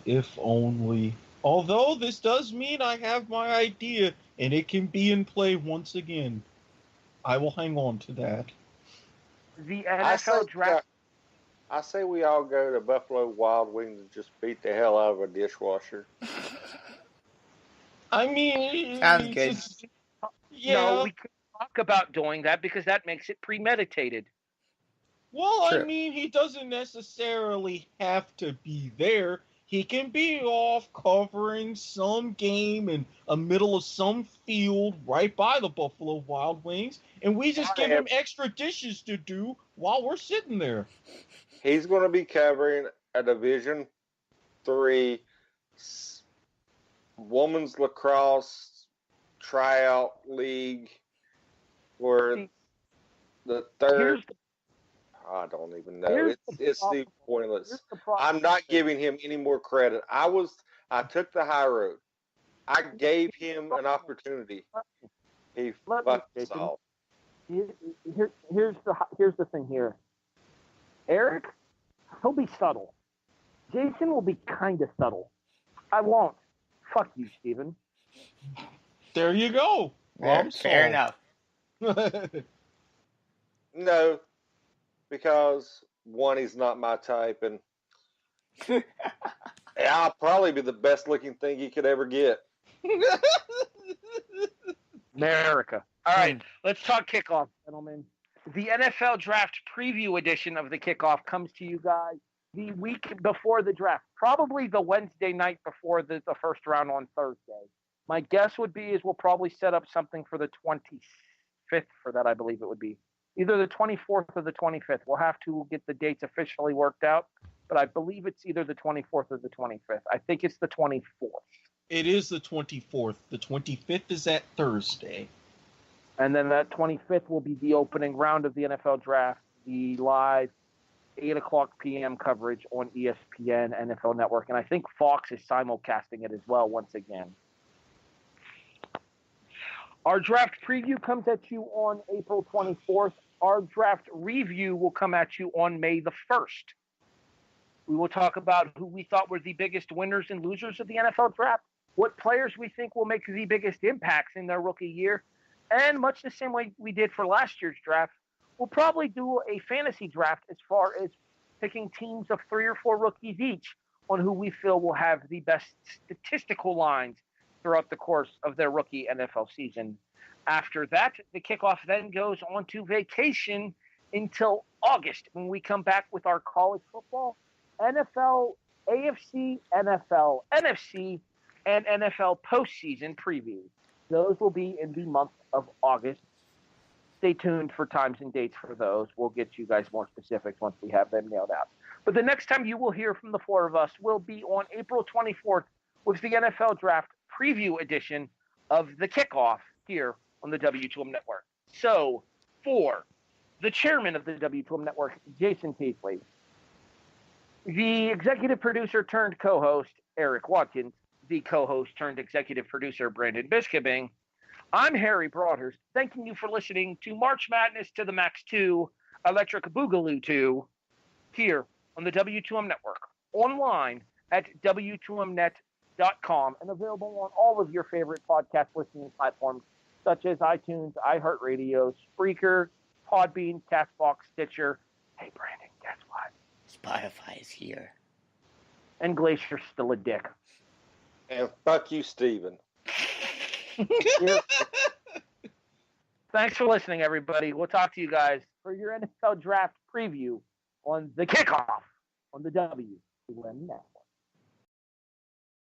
Speaker 5: If only. Although this does mean I have my idea and it can be in play once again. I will hang on to that.
Speaker 3: The NFL draft.
Speaker 2: I say we all go to Buffalo Wild Wings and just beat the hell out of a dishwasher.
Speaker 5: I mean,
Speaker 4: sounds good.
Speaker 5: Yeah.
Speaker 3: No, we could talk about doing that because that makes it premeditated.
Speaker 5: Well,
Speaker 4: True.
Speaker 5: I mean, he doesn't necessarily have to be there. He can be off covering some game in the middle of some field right by the Buffalo Wild Wings, and we just give him extra dishes to do while we're sitting there.
Speaker 2: He's going to be covering a Division III women's lacrosse tryout league for the third. I don't even know. It's pointless. I'm not giving him any more credit. I took the high road. I gave him an opportunity. He fucked us off.
Speaker 3: Here's the thing here. Erik, he'll be subtle. Jason will be kind of subtle. I won't. Fuck you, Steven.
Speaker 5: There you go.
Speaker 4: Fair enough.
Speaker 2: No, because one, he's not my type, and I'll probably be the best looking thing he could ever get.
Speaker 3: America. All right, let's talk kickoff, gentlemen. The NFL Draft Preview edition of the Kickoff comes to you guys the week before the draft, probably the Wednesday night before the first round on Thursday. My guess would be is we'll probably set up something for the 25th for that, I believe it would be. Either the 24th or the 25th. We'll have to get the dates officially worked out, but I believe it's either the 24th or the 25th. I think it's the 24th.
Speaker 5: It is the 24th. The 25th is that Thursday.
Speaker 3: And then that 25th will be the opening round of the NFL Draft, the live 8 o'clock p.m. coverage on ESPN NFL Network. And I think Fox is simulcasting it as well once again. Our draft preview comes at you on April 24th. Our draft review will come at you on May the 1st. We will talk about who we thought were the biggest winners and losers of the NFL Draft, what players we think will make the biggest impacts in their rookie year, and much the same way we did for last year's draft, we'll probably do a fantasy draft as far as picking teams of 3 or 4 rookies each on who we feel will have the best statistical lines throughout the course of their rookie NFL season. After that, the kickoff then goes on to vacation until August when we come back with our college football, NFL, AFC, NFL, NFC, and NFL postseason previews. Those will be in the month of August. Stay tuned for times and dates for those. We'll get you guys more specifics once we have them nailed out. But the next time you will hear from the 4 of us will be on April 24th with the NFL Draft Preview edition of the Kickoff here on the W2M Network. So, for the chairman of the W2M Network, Jason Teasley, the executive producer turned co-host, Erik Watkins, the co-host turned executive producer, Brandon Biskobing, I'm Harry Broadhurst, thanking you for listening to March Madness to the Max 2, Electric Buggalo 2, here on the W2M Network, online at W2Mnet.com, and available on all of your favorite podcast listening platforms, such as iTunes, iHeartRadio, Spreaker, Podbean, Castbox, Stitcher. Hey, Brandon, guess what?
Speaker 4: Spotify is here.
Speaker 3: And Glacier's still a dick.
Speaker 2: And fuck you, Steven.
Speaker 3: Thanks for listening, everybody. We'll talk to you guys for your NFL Draft preview on the Kickoff on the W2M Network.